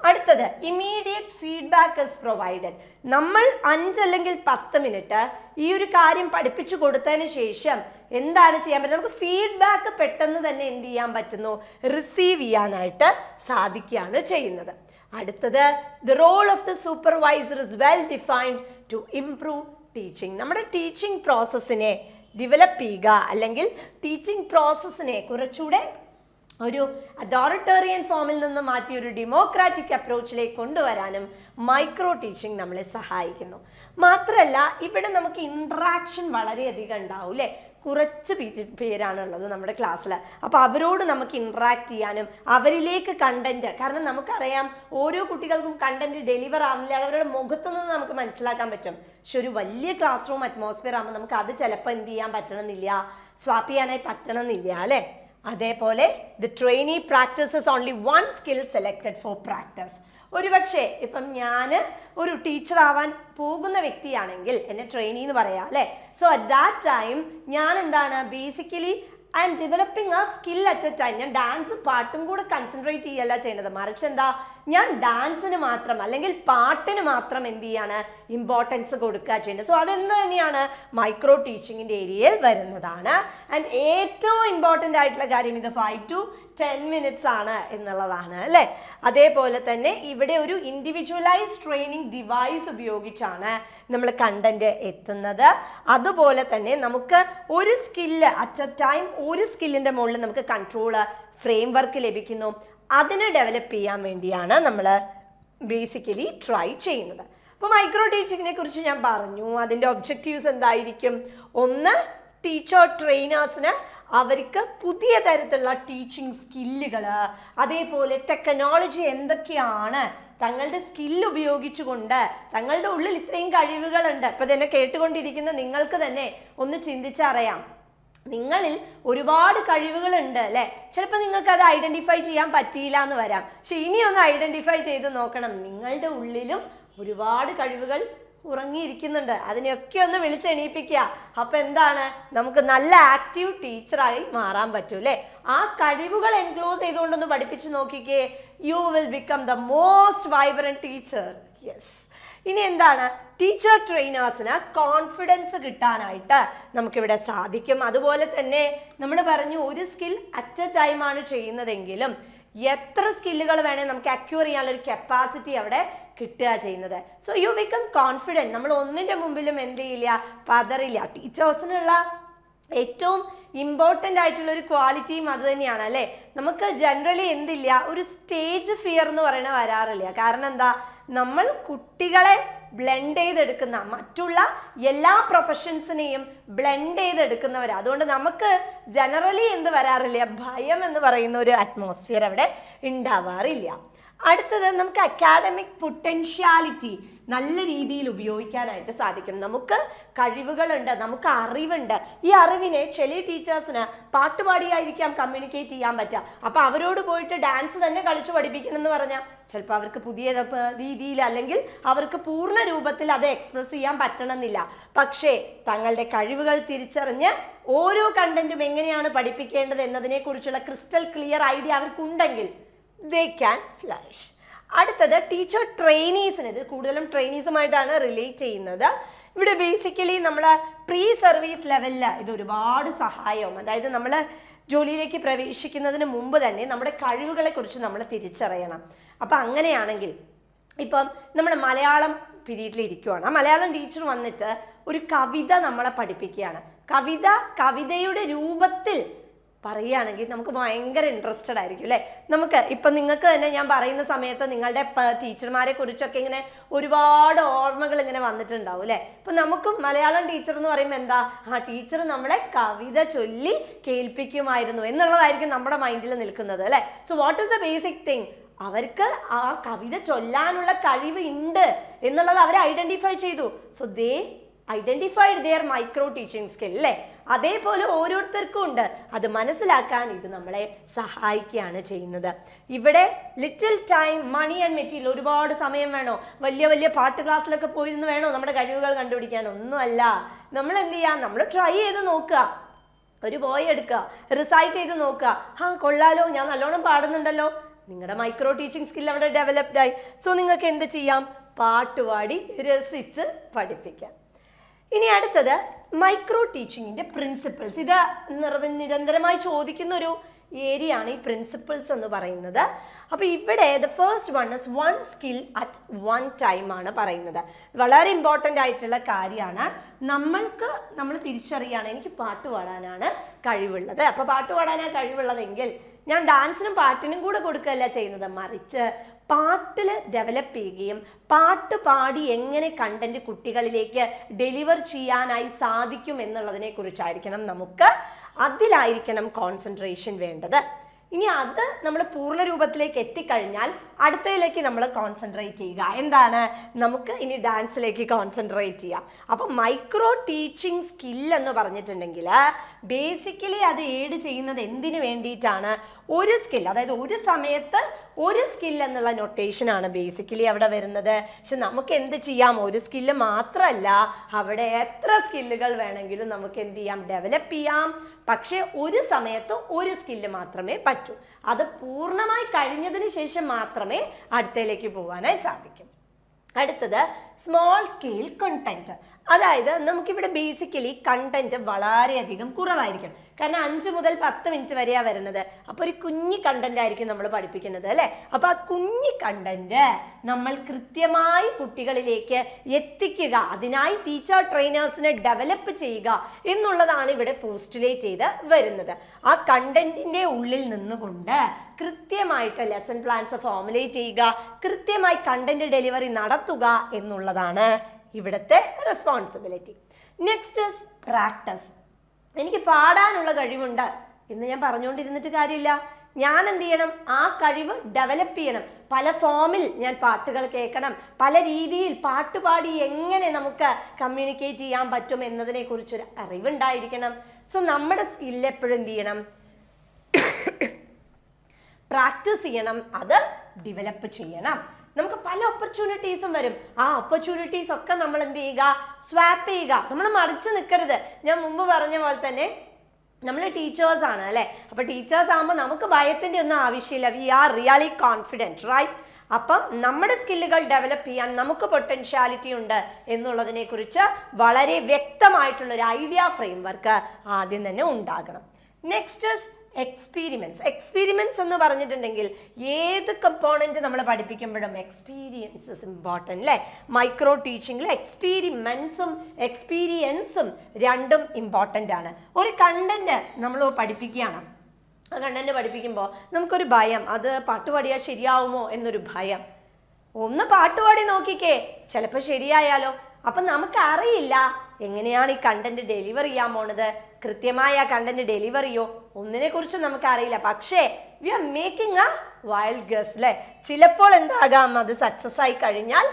അടുത്തത് ഇമ്മീഡിയറ്റ് ഫീഡ്ബാക്ക് ഇസ് പ്രൊവൈഡഡ്. നമ്മൾ 5 അല്ലെങ്കിൽ 10 മിനിറ്റ് ഈ ഒരു കാര്യം പഠിപ്പിച്ചു കൊടുത്തതിന് ശേഷം എന്താണ് ചെയ്യാൻ പറ്റുന്നത്, നമുക്ക് ഫീഡ്ബാക്ക് പെട്ടെന്ന് തന്നെ എന്ത് ചെയ്യാൻ പറ്റുന്നു, റിസീവ് ചെയ്യാനായിട്ട് സാധിക്കുകയാണ് ചെയ്യുന്നത്. അടുത്തത് the role of the supervisor is well defined to improve teaching. നമ്മുടെ ടീച്ചിങ് പ്രോസസ്സിനെ ഡെവലപ്പ് ചെയ്യുക അല്ലെങ്കിൽ ടീച്ചിങ് പ്രോസസ്സിനെ കുറച്ചുകൂടെ ഒരു അതോറിറ്റേറിയൻ ഫോമിൽ നിന്ന് മാറ്റി ഒരു ഡെമോക്രാറ്റിക് അപ്രോച്ചിലേക്ക് കൊണ്ടുവരാനും മൈക്രോ ടീച്ചിങ് നമ്മളെ സഹായിക്കുന്നു. മാത്രമല്ല ഇവിടെ നമുക്ക് ഇൻട്രാക്ഷൻ വളരെയധികം ഉണ്ടാവും അല്ലേ, കുറച്ച് പേരാണുള്ളത് നമ്മുടെ ക്ലാസ്സിൽ. അപ്പോൾ അവരോട് നമുക്ക് ഇൻട്രാക്ട് ചെയ്യാനും അവരിലേക്ക് കണ്ടന്റ്, കാരണം നമുക്കറിയാം ഓരോ കുട്ടികൾക്കും കണ്ടന്റ് ഡെലിവർ ആവുന്നില്ല, അത് അവരുടെ മുഖത്ത് നിന്ന് നമുക്ക് മനസ്സിലാക്കാൻ പറ്റും. പക്ഷെ ഒരു വലിയ ക്ലാസ് റൂം അറ്റ്മോസ്ഫിയർ ആകുമ്പോൾ നമുക്ക് അത് ചിലപ്പോൾ എന്ത് ചെയ്യാൻ പറ്റണമെന്നില്ല, സ്വാപ്പ് ചെയ്യാനായി പറ്റണമെന്നില്ല അല്ലേ. അതേപോലെ the trainee practices only 1 skill selected four practice. ഒരുപക്ഷെ ഇപ്പം ഞാൻ ഒരു ടീച്ചർ ആവാൻ പോകുന്ന വ്യക്തിയാണെങ്കിൽ എന്നെ ട്രെയിനി എന്ന് പറയാം അല്ലേ. സോ അറ്റ് ദാറ്റ് ടൈം ഞാൻ എന്താണ്, ബേസിക്കലി ഐ എം ഡെവലപ്പിംഗ് ആ സ്കിൽ അറ്റ് എ ടൈം. ഞാൻ ഡാൻസ് പാട്ടും കൂടെ കൺസെൻട്രേറ്റ് ചെയ്യല്ല ചെയ്യുന്നത്, മറിച്ച് എന്താ, ഞാൻ ഡാൻസിന് മാത്രം അല്ലെങ്കിൽ പാട്ടിന് മാത്രം എന്ത് ചെയ്യാണ്, ഇമ്പോർട്ടൻസ് കൊടുക്കുക ചെയ്യുന്നത്. സോ അതെന്ത് തന്നെയാണ് മൈക്രോ ടീച്ചിങ്ങിൻ്റെ ഏരിയയിൽ വരുന്നതാണ്. ആൻഡ് ഏറ്റവും ഇമ്പോർട്ടൻ്റ് ആയിട്ടുള്ള കാര്യം ഇത് 5 to 10 minutes ആണ് എന്നുള്ളതാണ് അല്ലേ. അതേപോലെ തന്നെ ഇവിടെ ഒരു ഇൻഡിവിജ്വലൈസ് ട്രെയിനിങ് ഡിവൈസ് ഉപയോഗിച്ചാണ് നമ്മൾ കണ്ടന്റ് എത്തുന്നത്. അതുപോലെ തന്നെ നമുക്ക് ഒരു സ്കില്ല് അറ്റ് എ ടൈം ഒരു സ്കില്ലിൻ്റെ മുകളിൽ നമുക്ക് കൺട്രോള് ഫ്രെയിം വർക്ക് ലഭിക്കുന്നു. അതിനെ ഡെവലപ്പ് ചെയ്യാൻ വേണ്ടിയാണ് നമ്മൾ ബേസിക്കലി ട്രൈ ചെയ്യുന്നത്. അപ്പോൾ മൈക്രോ ടീച്ചിങ്ങിനെ കുറിച്ച് ഞാൻ പറഞ്ഞു. അതിൻ്റെ ഒബ്ജക്റ്റീവ്സ് എന്തായിരിക്കും, ഒന്ന് ടീച്ചർ ട്രെയിനേഴ്സിന് അവർക്ക് പുതിയ തരത്തിലുള്ള ടീച്ചിങ് സ്കില്ലുകൾ, അതേപോലെ ടെക്നോളജി എന്തൊക്കെയാണ്, തങ്ങളുടെ സ്കില്ല് ഉപയോഗിച്ചുകൊണ്ട് തങ്ങളുടെ ഉള്ളിൽ ഇത്രയും കഴിവുകളുണ്ട്. ഇപ്പം തന്നെ കേട്ടുകൊണ്ടിരിക്കുന്ന നിങ്ങൾക്ക് തന്നെ ഒന്ന് ചിന്തിച്ചറിയാം, നിങ്ങളിൽ ഒരുപാട് കഴിവുകളുണ്ട് അല്ലേ. ചിലപ്പോൾ നിങ്ങൾക്ക് അത് ഐഡന്റിഫൈ ചെയ്യാൻ പറ്റിയില്ല എന്ന് വരാം. പക്ഷെ ഇനി ഒന്ന് ഐഡന്റിഫൈ ചെയ്ത് നോക്കണം, നിങ്ങളുടെ ഉള്ളിലും ഒരുപാട് കഴിവുകൾ ഉറങ്ങിയിരിക്കുന്നുണ്ട്. അതിനെയൊക്കെ ഒന്ന് വിളിച്ചെണീപ്പിക്കുക. അപ്പൊ എന്താണ്, നമുക്ക് നല്ല ആക്റ്റീവ് ടീച്ചറായി മാറാൻ പറ്റും അല്ലേ. ആ കഴിവുകൾ എൻക്ലോസ് ചെയ്തുകൊണ്ടൊന്ന് പഠിപ്പിച്ച് നോക്കിക്കേ, you will become the most vibrant teacher. Yes. ഇനി എന്താണ്, ടീച്ചർ ട്രെയിനേഴ്സിന് കോൺഫിഡൻസ് കിട്ടാനായിട്ട് നമുക്കിവിടെ സാധിക്കും. അതുപോലെ തന്നെ നമ്മൾ പറഞ്ഞു ഒരു സ്കിൽ അറ്റ് എ ടൈം ആണ് ചെയ്യുന്നതെങ്കിലും എത്ര സ്കില്ലുകൾ വേണേൽ നമുക്ക് അക്യൂർ ചെയ്യാനുള്ള ഒരു കപ്പാസിറ്റി അവിടെ കിട്ടുക ചെയ്യുന്നത്. So you become confident. നമ്മൾ ഒന്നിൻ്റെ മുമ്പിലും എന്ത് ചെയ്യില്ല, പതറില്ല. ടീച്ചേഴ്സിനുള്ള ഏറ്റവും ഇമ്പോർട്ടൻ്റ് ആയിട്ടുള്ള ഒരു ക്വാളിറ്റിയും അത് തന്നെയാണ് അല്ലേ. നമുക്ക് ജനറലി എന്തില്ല, ഒരു സ്റ്റേജ് ഫിയർ എന്ന് പറയുന്നത് വരാറില്ല. കാരണം എന്താ, നമ്മൾ കുട്ടികളെ ബ്ലെൻഡ് ചെയ്തെടുക്കുന്ന, മറ്റുള്ള എല്ലാ പ്രൊഫഷൻസിനെയും ബ്ലെൻഡ് ചെയ്തെടുക്കുന്നവർ. അതുകൊണ്ട് നമുക്ക് ജനറലി എന്ത് വരാറില്ല, ഭയം എന്ന് പറയുന്ന ഒരു അറ്റ്മോസ്ഫിയർ അവിടെ ഉണ്ടാവാറില്ല. അടുത്തത് നമുക്ക് അക്കാഡമിക് പൊട്ടൻഷ്യാലിറ്റി നല്ല രീതിയിൽ ഉപയോഗിക്കാനായിട്ട് സാധിക്കും. നമുക്ക് കഴിവുകളുണ്ട്, നമുക്ക് അറിവുണ്ട്. ഈ അറിവിനെ ചില ടീച്ചേഴ്സിന് പാട്ടുപാടിയായിരിക്കാം കമ്മ്യൂണിക്കേറ്റ് ചെയ്യാൻ പറ്റുക. അപ്പോൾ അവരോട് പോയിട്ട് ഡാൻസ് തന്നെ കളിച്ച് പഠിപ്പിക്കണം എന്ന് പറഞ്ഞാൽ ചിലപ്പോൾ അവർക്ക് പുതിയ രീതിയിൽ അല്ലെങ്കിൽ അവർക്ക് പൂർണ്ണ രൂപത്തിൽ അത് എക്സ്പ്രസ് ചെയ്യാൻ പറ്റണമെന്നില്ല. പക്ഷേ തങ്ങളുടെ കഴിവുകൾ തിരിച്ചറിഞ്ഞ് ഓരോ കണ്ടന്റും എങ്ങനെയാണ് പഠിപ്പിക്കേണ്ടത് എന്നതിനെക്കുറിച്ചുള്ള ക്രിസ്റ്റൽ ക്ലിയർ ഐഡിയ അവർക്കുണ്ടെങ്കിൽ they can flourish. അടുത്തത് ടീച്ചർ ട്രെയിനീസിന്, ഇത് കൂടുതലും ട്രെയിനീസുമായിട്ടാണ് റിലേറ്റ് ചെയ്യുന്നത്. ഇവിടെ ബേസിക്കലി നമ്മൾ പ്രീ സർവീസ് ലെവലിൽ ഇത് ഒരുപാട് സഹായവും, അതായത് നമ്മൾ ജോലിയിലേക്ക് പ്രവേശിക്കുന്നതിന് മുമ്പ് തന്നെ നമ്മുടെ കഴിവുകളെ കുറിച്ച് നമ്മൾ തിരിച്ചറിയണം. അപ്പം അങ്ങനെയാണെങ്കിൽ ഇപ്പം നമ്മൾ മലയാളം പീരീഡിൽ ഇരിക്കുവാണ്, ആ മലയാളം ടീച്ചർ വന്നിട്ട് ഒരു കവിത നമ്മളെ പഠിപ്പിക്കുകയാണ്. കവിതയുടെ രൂപത്തിൽ പറയുകയാണെങ്കിൽ നമുക്ക് ഭയങ്കര ഇൻട്രസ്റ്റഡ് ആയിരിക്കും അല്ലേ. നമുക്ക് ഇപ്പം നിങ്ങൾക്ക് തന്നെ ഞാൻ പറയുന്ന സമയത്ത് നിങ്ങളുടെ ടീച്ചർമാരെ കുറിച്ചൊക്കെ ഇങ്ങനെ ഒരുപാട് ഓർമ്മകൾ ഇങ്ങനെ വന്നിട്ടുണ്ടാവും അല്ലേ. ഇപ്പം നമുക്കും മലയാളം ടീച്ചർ എന്ന് പറയുമ്പോൾ എന്താ, ടീച്ചർ നമ്മളെ കവിത ചൊല്ലി കേൾപ്പിക്കുമായിരുന്നു എന്നുള്ളതായിരിക്കും നമ്മുടെ മൈൻഡിൽ നിൽക്കുന്നത് അല്ലേ. So what is the basic thing, അവർക്ക് ആ കവിത ചൊല്ലാനുള്ള കഴിവ് ഉണ്ട് എന്നുള്ളത് അവർ ഐഡന്റിഫൈ ചെയ്തു. So they identified their micro teaching skill അല്ലേ. അതേപോലെ ഓരോരുത്തർക്കും ഉണ്ട്. അത് മനസ്സിലാക്കാൻ ഇത് നമ്മളെ സഹായിക്കുകയാണ് ചെയ്യുന്നത്. ഇവിടെ little time money and material, ഒരുപാട് സമയം വേണോ, വലിയ വലിയ പാട്ട് ക്ലാസ്സിലൊക്കെ പോയിരുന്ന് വേണോ നമ്മുടെ കഴിവുകൾ കണ്ടുപിടിക്കാൻ? ഒന്നുമല്ല. നമ്മൾ എന്ത് ചെയ്യാം, നമ്മൾ ട്രൈ ചെയ്ത് നോക്കുക. ഒരു ബോയ് എടുക്കുക, റിസൈറ്റ് ചെയ്ത് നോക്കുക. കൊള്ളാലോ, ഞാൻ നല്ലോണം പാടുന്നുണ്ടല്ലോ. നിങ്ങളുടെ മൈക്രോ ടീച്ചിങ് സ്കിൽ അവിടെ ഡെവലപ്ഡ് ആയി. സോ നിങ്ങൾക്ക് എന്ത് ചെയ്യാം, പാട്ടുപാടി രസിച്ച് പഠിപ്പിക്കാം. ഇനി അടുത്തത് മൈക്രോ ടീച്ചിങ്ങിൻ്റെ പ്രിൻസിപ്പിൾസ്. ഇത് നിരന്തരമായി ചോദിക്കുന്ന ഒരു ഏരിയ ആണ് ഈ പ്രിൻസിപ്പിൾസ് എന്ന് പറയുന്നത്. അപ്പോൾ ഇവിടെ the first one is one skill at one time ആണ് പറയുന്നത്. വളരെ ഇമ്പോർട്ടൻ്റ് ആയിട്ടുള്ള കാര്യമാണ്. നമ്മൾ തിരിച്ചറിയാണ് എനിക്ക് പാട്ട് പാടാനാണ് കഴിവുള്ളത്. അപ്പോൾ പാട്ട് പാടാനാണ് കഴിവുള്ളതെങ്കിൽ ഞാൻ ഡാൻസിനും പാട്ടിനും കൂടെ കൊടുക്കുകയല്ല ചെയ്യുന്നത്, മറിച്ച് പാട്ടിൽ ഡെവലപ്പ് ചെയ്യുകയും പാട്ട് പാടി എങ്ങനെ കണ്ടന്റ് കുട്ടികളിലേക്ക് ഡെലിവർ ചെയ്യാനായി സാധിക്കും എന്നുള്ളതിനെ കുറിച്ചായിരിക്കണം അതിലായിരിക്കണം കോൺസെൻട്രേഷൻ വേണ്ടത്. ഇനി അത് നമ്മൾ പൂർണ്ണ രൂപത്തിലേക്ക് എത്തിക്കഴിഞ്ഞാൽ അടുത്തതിലേക്ക് നമ്മൾ കോൺസെൻട്രേറ്റ് ചെയ്യുക. എന്താണ്, നമുക്ക് ഇനി ഡാൻസിലേക്ക് കോൺസെൻട്രേറ്റ് ചെയ്യാം. അപ്പം മൈക്രോ ടീച്ചിങ് സ്കിൽ എന്ന് പറഞ്ഞിട്ടുണ്ടെങ്കിൽ ബേസിക്കലി അത് ഏഡ് ചെയ്യുന്നത് എന്തിനു വേണ്ടിയിട്ടാണ്, ഒരു സ്കിൽ, അതായത് ഒരു സമയത്ത് ഒരു സ്കിൽ എന്നുള്ള നൊട്ടേഷനാണ് ബേസിക്കലി അവിടെ വരുന്നത്. പക്ഷെ നമുക്ക് എന്ത് ചെയ്യാം, ഒരു സ്കില്ല് മാത്രമല്ല, അവിടെ എത്ര സ്കില്ലുകൾ വേണമെങ്കിലും നമുക്ക് എന്ത് ചെയ്യാം, ഡെവലപ്പ് ചെയ്യാം. പക്ഷെ ഒരു സമയത്ത് ഒരു സ്കില്ല് മാത്രമേ പറ്റൂ. അത് പൂർണ്ണമായി കഴിഞ്ഞതിന് ശേഷം മാത്രമേ അടുത്തതിലേക്ക് പോകാനായി സാധിക്കും. അടുത്തത് സ്മോൾ സ്കെയിൽ കണ്ടന്റ്. അതായത് നമുക്കിവിടെ ബേസിക്കലി കണ്ടന്റ് വളരെയധികം കുറവായിരിക്കും. കാരണം 5 മുതൽ 10 മിനിറ്റ് വരെയാണ് വരുന്നത്. അപ്പോൾ ഒരു കുഞ്ഞി കണ്ടന്റ് ആയിരിക്കും നമ്മൾ പഠിപ്പിക്കുന്നത് അല്ലേ. അപ്പോൾ ആ കുഞ്ഞി കണ്ടന്റ് നമ്മൾ കൃത്യമായി കുട്ടികളിലേക്ക് എത്തിക്കുക, അതിനായി ടീച്ചർ ട്രെയിനേഴ്സിനെ ഡെവലപ്പ് ചെയ്യുക എന്നുള്ളതാണ് ഇവിടെ പോസ്റ്റുലേറ്റ് ചെയ്ത് വരുന്നത്. ആ കണ്ടന്റിന്റെ ഉള്ളിൽ നിന്നുകൊണ്ട് കൃത്യമായിട്ട് ലെസൺ പ്ലാൻസ് ഫോർമുലേറ്റ് ചെയ്യുക, കൃത്യമായി കണ്ടന്റ് ഡെലിവറി നടത്തുക എന്നുള്ളതാണ് ഇവിടുത്തെ റെസ്പോൺസിബിലിറ്റി. Next is practice. എനിക്ക് പാടാനുള്ള കഴിവുണ്ട് എന്ന് ഞാൻ പറഞ്ഞുകൊണ്ടിരുന്നിട്ട് കാര്യമില്ല. ഞാൻ എന്ത് ചെയ്യണം, ആ കഴിവ് ഡെവലപ്പ് ചെയ്യണം. പല ഫോമിൽ ഞാൻ പാട്ടുകൾ കേൾക്കണം, പല രീതിയിൽ പാട്ടുപാടി എങ്ങനെ നമുക്ക് കമ്മ്യൂണിക്കേറ്റ് ചെയ്യാൻ പറ്റും എന്നതിനെ കുറിച്ചൊരു അറിവുണ്ടായിരിക്കണം. സോ നമ്മുടെ സ്കില്ല് എപ്പോഴും എന്ത് ചെയ്യണം, പ്രാക്ടീസ് ചെയ്യണം, അത് ഡെവലപ്പ് ചെയ്യണം. നമുക്ക് പല ഓപ്പർച്യൂണിറ്റീസും വരും. ആ ഓപ്പർച്യൂണിറ്റീസ് ഒക്കെ നമ്മൾ എന്ത് ചെയ്യുക, സ്വാപ്പ് ചെയ്യുക. നമ്മൾ മറിച്ച് നിൽക്കരുത്. ഞാൻ മുമ്പ് പറഞ്ഞ പോലെ തന്നെ നമ്മൾ ടീച്ചേഴ്സ് ആണ് അല്ലേ. അപ്പോൾ ടീച്ചേഴ്സ് ആകുമ്പോൾ നമുക്ക് ഭയത്തിൻ്റെ ഒന്നും ആവശ്യമില്ല. We are really confident, right? അപ്പം നമ്മുടെ സ്കില്ലുകൾ ഡെവലപ്പ് ചെയ്യാൻ നമുക്ക് പൊട്ടൻഷ്യാലിറ്റി ഉണ്ട് എന്നുള്ളതിനെ കുറിച്ച് വളരെ വ്യക്തമായിട്ടുള്ളൊരു ഐഡിയ ഫ്രെയിംവർക്ക് ആദ്യം തന്നെ ഉണ്ടാകണം. നെക്സ്റ്റ് എക്സ്പീരിമെന്റ്സ് എന്ന് പറഞ്ഞിട്ടുണ്ടെങ്കിൽ ഏത് കമ്പോണന്റ് നമ്മൾ പഠിപ്പിക്കുമ്പോഴും എക്സ്പീരിയൻസസ് ഇമ്പോർട്ടൻ്റ് അല്ലേ. മൈക്രോ ടീച്ചിങ്ങിൽ എക്സ്പീരിയൻസും രണ്ടും ഇമ്പോർട്ടൻ്റ് ആണ്. ഒരു കണ്ടന്റ് നമ്മൾ പഠിപ്പിക്കുകയാണ്, ആ കണ്ടന്റ് പഠിപ്പിക്കുമ്പോൾ നമുക്കൊരു ഭയം, അത് പാട്ടുപാടിയാൽ ശരിയാവുമോ എന്നൊരു ഭയം. ഒന്ന് പാട്ടുപാടി നോക്കിക്കേ, ചിലപ്പോൾ ശരിയായാലോ. അപ്പം നമുക്കറിയില്ല എങ്ങനെയാണ് ഈ കണ്ടന്റ് ഡെലിവർ ചെയ്യാൻ പോണത്, കൃത്യമായ ആ കണ്ടന്റ് ഡെലിവർ ചെയ്യോ, ഒന്നിനെ കുറിച്ച് നമുക്കറിയില്ല. പക്ഷേ we are making a wild guess അല്ലേ. ചിലപ്പോൾ എന്താകാം, അത് സക്സസ് ആയി കഴിഞ്ഞാൽ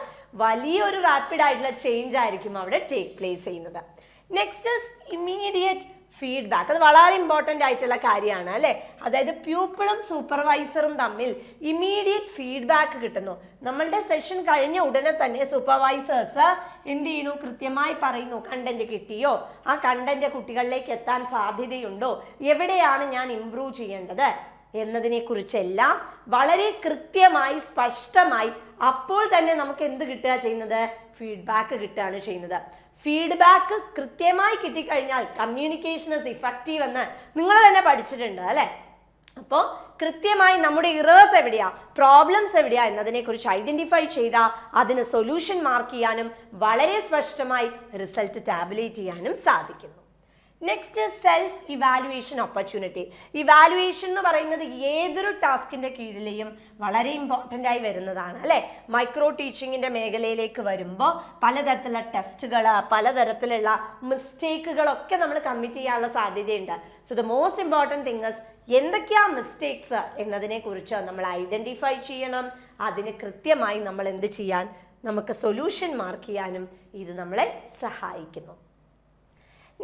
വലിയൊരു റാപ്പിഡ് ആയിട്ടുള്ള ചേഞ്ച് ആയിരിക്കും അവിടെ ടേക്ക് പ്ലേസ് ചെയ്യുന്നത്. Next is immediate feedback. അത് വളരെ ഇമ്പോർട്ടൻ്റ് ആയിട്ടുള്ള കാര്യമാണ് അല്ലേ. അതായത് പ്യൂപ്പിളും സൂപ്പർവൈസറും തമ്മിൽ ഇമ്മീഡിയറ്റ് ഫീഡ്ബാക്ക് കിട്ടുന്നു. നമ്മളുടെ സെഷൻ കഴിഞ്ഞ ഉടനെ തന്നെ സൂപ്പർവൈസേഴ്സ് എന്ത് ചെയ്യുന്നു, കൃത്യമായി പറയുന്നു കണ്ടന്റ് കിട്ടിയോ, ആ കണ്ടന്റ് കുട്ടികളിലേക്ക് എത്താൻ സാധ്യതയുണ്ടോ, എവിടെയാണ് ഞാൻ ഇംപ്രൂവ് ചെയ്യേണ്ടത് എന്നതിനെ കുറിച്ചെല്ലാം വളരെ കൃത്യമായി സ്പഷ്ടമായി അപ്പോൾ തന്നെ നമുക്ക് എന്ത് കിട്ടുക ചെയ്യുന്നത്, ഫീഡ്ബാക്ക് കിട്ടുകയാണ് ചെയ്യുന്നത്. ഫീഡ്ബാക്ക് കൃത്യമായി കിട്ടിക്കഴിഞ്ഞാൽ കമ്മ്യൂണിക്കേഷൻ ഇസ് ഇഫക്റ്റീവ് എന്ന് നിങ്ങൾ തന്നെ പഠിച്ചിട്ടുണ്ട് അല്ലേ. അപ്പോൾ കൃത്യമായി നമ്മുടെ ഇറേഴ്സ് എവിടെയാ, പ്രോബ്ലംസ് എവിടെയാ എന്നതിനെ കുറിച്ച് ഐഡന്റിഫൈ ചെയ്താൽ അതിന് സൊല്യൂഷൻ മാർക്ക് ചെയ്യാനും വളരെ സ്പഷ്ടമായി റിസൾട്ട് ടാബുലേറ്റ് ചെയ്യാനും സാധിക്കുന്നു. Next self evaluation opportunity. Evaluation എന്ന് പറയുന്നത് ഏതൊരു ടാസ്കിന്റെ കീഴിലെയും വളരെ ഇമ്പോർട്ടൻ്റ് ആയി വരുന്നതാണ് അല്ലേ. മൈക്രോ ടീച്ചിങ്ങിന്റെ മേഖലയിലേക്ക് വരുമ്പോൾ പലതരത്തിലുള്ള ടെസ്റ്റുകൾ, പലതരത്തിലുള്ള മിസ്റ്റേക്കുകളൊക്കെ നമ്മൾ കമ്മിറ്റ് ചെയ്യാനുള്ള സാധ്യതയുണ്ട്. So the most important thing is എന്തൊക്കെയാ മിസ്റ്റേക്സ് എന്നതിനെ കുറിച്ച് നമ്മൾ ഐഡന്റിഫൈ ചെയ്യണം. അതിന് കൃത്യമായി നമ്മൾ എന്ത് ചെയ്യാൻ, നമുക്ക് സൊല്യൂഷൻ മാർക്ക് ചെയ്യാനും ഇത് നമ്മളെ സഹായിക്കുന്നു.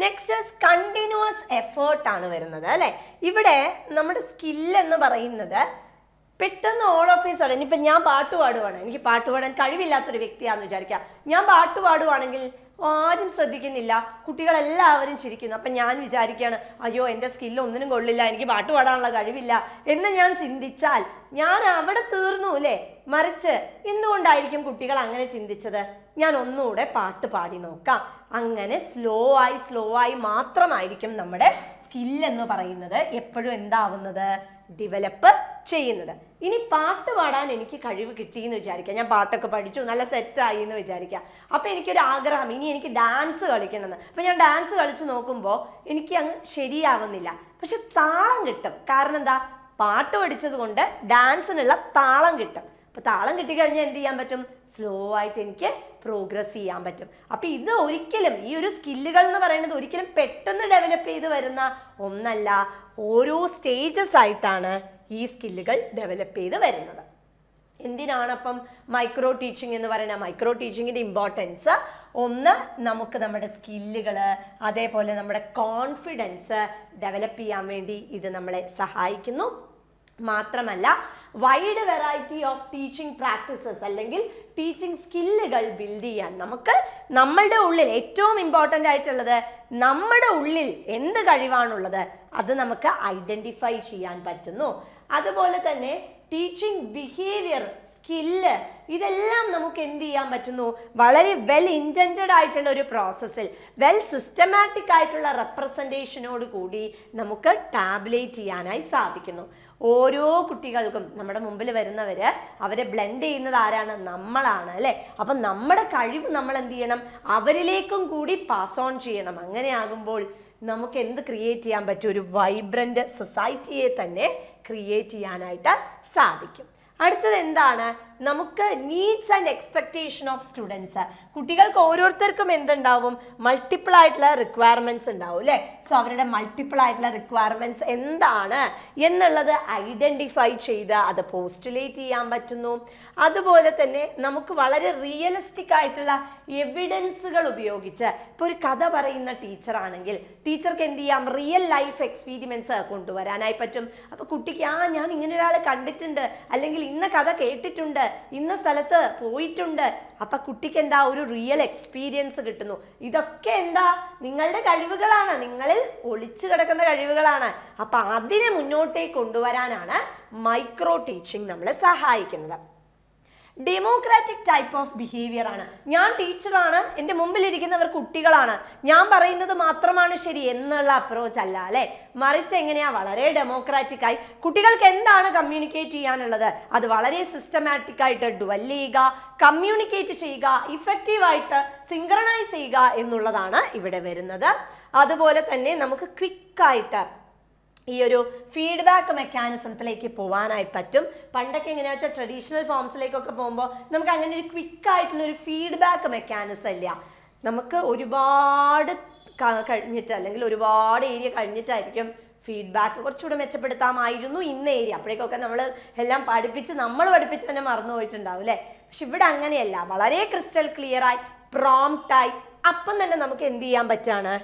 നെക്സ്റ്റ് കണ്ടിന്യൂസ് എഫേർട്ടാണ് വരുന്നത് അല്ലേ. ഇവിടെ നമ്മുടെ സ്കിൽ എന്ന് പറയുന്നത് പെട്ടെന്ന് ഓൾ ഓഫ് എ സഡൻ, ഇപ്പം ഞാൻ പാട്ട് പാടുവാണ്, എനിക്ക് പാട്ട് പാടാൻ കഴിവില്ലാത്തൊരു വ്യക്തിയാണെന്ന് വിചാരിക്കാം. ഞാൻ പാട്ട് പാടുവാണെങ്കിൽ ആരും ശ്രദ്ധിക്കുന്നില്ല, കുട്ടികളെല്ലാവരും ചിരിക്കുന്നു. അപ്പം ഞാൻ വിചാരിക്കുകയാണ്, അയ്യോ എൻ്റെ സ്കില്ല് ഒന്നിനും കൊള്ളില്ല, എനിക്ക് പാട്ട് പാടാനുള്ള കഴിവില്ല എന്ന് ഞാൻ ചിന്തിച്ചാൽ ഞാൻ അവിടെ തീർന്നു അല്ലേ. മറിച്ച് എന്തുകൊണ്ടായിരിക്കും കുട്ടികൾ അങ്ങനെ ചിന്തിച്ചത്? ഞാൻ ഒന്നുകൂടെ പാട്ട് പാടി നോക്കാം. അങ്ങനെ സ്ലോ ആയി മാത്രമായിരിക്കും നമ്മുടെ സ്കിൽ എന്ന് പറയുന്നത് എപ്പോഴും എന്താവുന്നത്, ഡെവലപ്പ് ചെയ്യുന്നത്. ഇനി പാട്ട് പാടാൻ എനിക്ക് കഴിവ് കിട്ടിയെന്ന് വിചാരിക്കാം, ഞാൻ പാട്ടൊക്കെ പഠിച്ചു, നല്ല സെറ്റായി എന്ന് വിചാരിക്കാം. അപ്പം എനിക്കൊരു ആഗ്രഹം, ഇനി എനിക്ക് ഡാൻസ് കളിക്കണമെന്ന്. അപ്പം ഞാൻ ഡാൻസ് കളിച്ചു നോക്കുമ്പോൾ എനിക്ക് അങ്ങ് ശരിയാവുന്നില്ല. പക്ഷെ താളം കിട്ടും. കാരണം എന്താ, പാട്ട് പഠിച്ചത് കൊണ്ട് ഡാൻസിനുള്ള താളം കിട്ടും. അപ്പോൾ താളം കിട്ടിക്കഴിഞ്ഞാൽ എന്ത് ചെയ്യാൻ പറ്റും, സ്ലോ ആയിട്ട് എനിക്ക് പ്രോഗ്രസ് ചെയ്യാൻ പറ്റും. അപ്പം ഇത് ഒരിക്കലും, ഈ ഒരു സ്കില്ലുകൾ എന്ന് പറയുന്നത് ഒരിക്കലും പെട്ടെന്ന് ഡെവലപ്പ് ചെയ്ത് വരുന്ന ഒന്നല്ല, ഓരോ സ്റ്റേജസ് ആയിട്ടാണ് ഈ സ്കില്ലുകൾ ഡെവലപ്പ് ചെയ്ത് വരുന്നത്. എന്തിനാണ് അപ്പം മൈക്രോ ടീച്ചിങ് എന്ന് പറയുന്നത്? മൈക്രോ ടീച്ചിങ്ങിൻ്റെ ഇമ്പോർട്ടൻസ് ഒന്ന്, നമുക്ക് നമ്മുടെ സ്കില്ലുകൾ അതേപോലെ നമ്മുടെ കോൺഫിഡൻസ് ഡെവലപ്പ് ചെയ്യാൻ വേണ്ടി ഇത് നമ്മളെ സഹായിക്കുന്നു. മാത്രമല്ല wide variety of teaching practices അല്ലെങ്കിൽ ടീച്ചിങ് സ്കില്ലുകൾ ബിൽഡ് ചെയ്യാൻ നമുക്ക് നമ്മളുടെ ഉള്ളിൽ ഏറ്റവും ഇമ്പോർട്ടൻ്റ് ആയിട്ടുള്ളത് നമ്മുടെ ഉള്ളിൽ എന്ത് കഴിവാണുള്ളത് അത് നമുക്ക് ഐഡൻറ്റിഫൈ ചെയ്യാൻ പറ്റുന്നു. അതുപോലെ തന്നെ ടീച്ചിങ് ബിഹേവിയർ, സ്കില്ല്, ഇതെല്ലാം നമുക്ക് എന്ത് ചെയ്യാൻ പറ്റുന്നു, വളരെ വെൽ ഇൻറ്റൻറ്റഡ് ആയിട്ടുള്ള ഒരു പ്രോസസ്സിൽ വെൽ സിസ്റ്റമാറ്റിക് ആയിട്ടുള്ള റെപ്രസെൻറ്റേഷനോട് കൂടി നമുക്ക് ടാബ്ലേറ്റ് ചെയ്യാനായി സാധിക്കുന്നു. ഓരോ കുട്ടികൾക്കും നമ്മുടെ മുമ്പിൽ വരുന്നവർ അവരെ ബ്ലെൻഡ് ചെയ്യുന്നത് ആരാണ്, നമ്മളാണ് അല്ലേ. അപ്പം നമ്മുടെ കഴിവ് നമ്മൾ എന്ത് ചെയ്യണം, അവരിലേക്കും കൂടി പാസ് ഓൺ ചെയ്യണം. അങ്ങനെയാകുമ്പോൾ നമുക്ക് എന്ത് ക്രിയേറ്റ് ചെയ്യാൻ പറ്റും, ഒരു വൈബ്രൻ്റ് സൊസൈറ്റിയെ തന്നെ ക്രിയേറ്റ് ചെയ്യാനായിട്ട് സാധിക്കും. അടുത്തത് എന്താണ്, നമുക്ക് needs and expectation of students. കുട്ടികൾക്ക് ഓരോരുത്തർക്കും എന്തുണ്ടാവും, മൾട്ടിപ്പിൾ ആയിട്ടുള്ള റിക്വയർമെൻറ്റ്സ് ഉണ്ടാവും അല്ലേ. സോ അവരുടെ മൾട്ടിപ്പിൾ ആയിട്ടുള്ള റിക്വയർമെൻറ്റ്സ് എന്താണ് എന്നുള്ളത് ഐഡൻറ്റിഫൈ ചെയ്ത് അത് പോസ്റ്റുലേറ്റ് ചെയ്യാൻ പറ്റുന്നു. അതുപോലെ തന്നെ നമുക്ക് വളരെ റിയലിസ്റ്റിക് ആയിട്ടുള്ള എവിഡൻസുകൾ ഉപയോഗിച്ച്, ഇപ്പോൾ ഒരു കഥ പറയുന്ന ടീച്ചറാണെങ്കിൽ ടീച്ചർക്ക് എന്ത് ചെയ്യാം, റിയൽ ലൈഫ് എക്സ്പീരിയൻസ് കൊണ്ടുവരാനായി പറ്റും. അപ്പോൾ കുട്ടിക്ക് ഞാൻ ഇങ്ങനെ ഒരാളെ കണ്ടിട്ടുണ്ട്, അല്ലെങ്കിൽ ഇന്ന കഥ കേട്ടിട്ടുണ്ട്, ഇന്ന സ്ഥലത്ത് പോയിട്ടുണ്ട്. അപ്പൊ കുട്ടിക്ക് എന്താ, ഒരു റിയൽ എക്സ്പീരിയൻസ് കിട്ടുന്നു. ഇതൊക്കെ എന്താ, നിങ്ങളുടെ കഴിവുകളാണ്, നിങ്ങളിൽ ഒളിച്ചു കിടക്കുന്ന കഴിവുകളാണ്. അപ്പൊ അതിനെ മുന്നോട്ടേക്ക് കൊണ്ടുവരാനാണ് മൈക്രോ ടീച്ചിങ് നമ്മളെ സഹായിക്കുന്നത്. ഡെമോക്രാറ്റിക് ടൈപ്പ് ഓഫ് ബിഹേവിയർ ആണ്. ഞാൻ ടീച്ചറാണ്, എൻ്റെ മുമ്പിലിരിക്കുന്നവർ കുട്ടികളാണ്, ഞാൻ പറയുന്നത് മാത്രമാണ് ശരി എന്നുള്ള അപ്രോച്ച് അല്ല അല്ലേ. മറിച്ച് എങ്ങനെയാ, വളരെ ഡെമോക്രാറ്റിക് ആയി കുട്ടികൾക്ക് എന്താണ് കമ്മ്യൂണിക്കേറ്റ് ചെയ്യാനുള്ളത് അത് വളരെ സിസ്റ്റമാറ്റിക് ആയിട്ട് ഡുവൽ ചെയ്യുക, കമ്മ്യൂണിക്കേറ്റ് ചെയ്യുക, ഇഫക്റ്റീവായിട്ട് സിങ്ക്രണൈസ് ചെയ്യുക എന്നുള്ളതാണ് ഇവിടെ വരുന്നത്. അതുപോലെ തന്നെ നമുക്ക് ക്വിക്കായിട്ട് ഈ ഒരു ഫീഡ്ബാക്ക് മെക്കാനിസത്തിലേക്ക് പോകാനായി പറ്റും. പണ്ടൊക്കെ എങ്ങനെയാ വെച്ചാൽ ട്രഡീഷണൽ ഫോംസിലേക്കൊക്കെ പോകുമ്പോൾ നമുക്ക് അങ്ങനെ ഒരു ക്വിക്കായിട്ടുള്ളൊരു ഫീഡ്ബാക്ക് മെക്കാനിസം ഇല്ല. നമുക്ക് ഒരുപാട് കഴിഞ്ഞിട്ട് അല്ലെങ്കിൽ ഒരുപാട് ഏരിയ കഴിഞ്ഞിട്ടായിരിക്കും ഫീഡ്ബാക്ക് കുറച്ചുകൂടെ മെച്ചപ്പെടുത്താമായിരുന്നു ഇന്ന ഏരിയ. അപ്പോഴേക്കൊക്കെ നമ്മൾ എല്ലാം നമ്മൾ പഠിപ്പിച്ച് തന്നെ മറന്നു പോയിട്ടുണ്ടാവും അല്ലേ. പക്ഷെ ഇവിടെ അങ്ങനെയല്ല, വളരെ ക്രിസ്റ്റൽ ക്ലിയറായി പ്രോംപ്റ്റായി അപ്പം തന്നെ നമുക്ക് എന്ത് ചെയ്യാൻ പറ്റാണ്,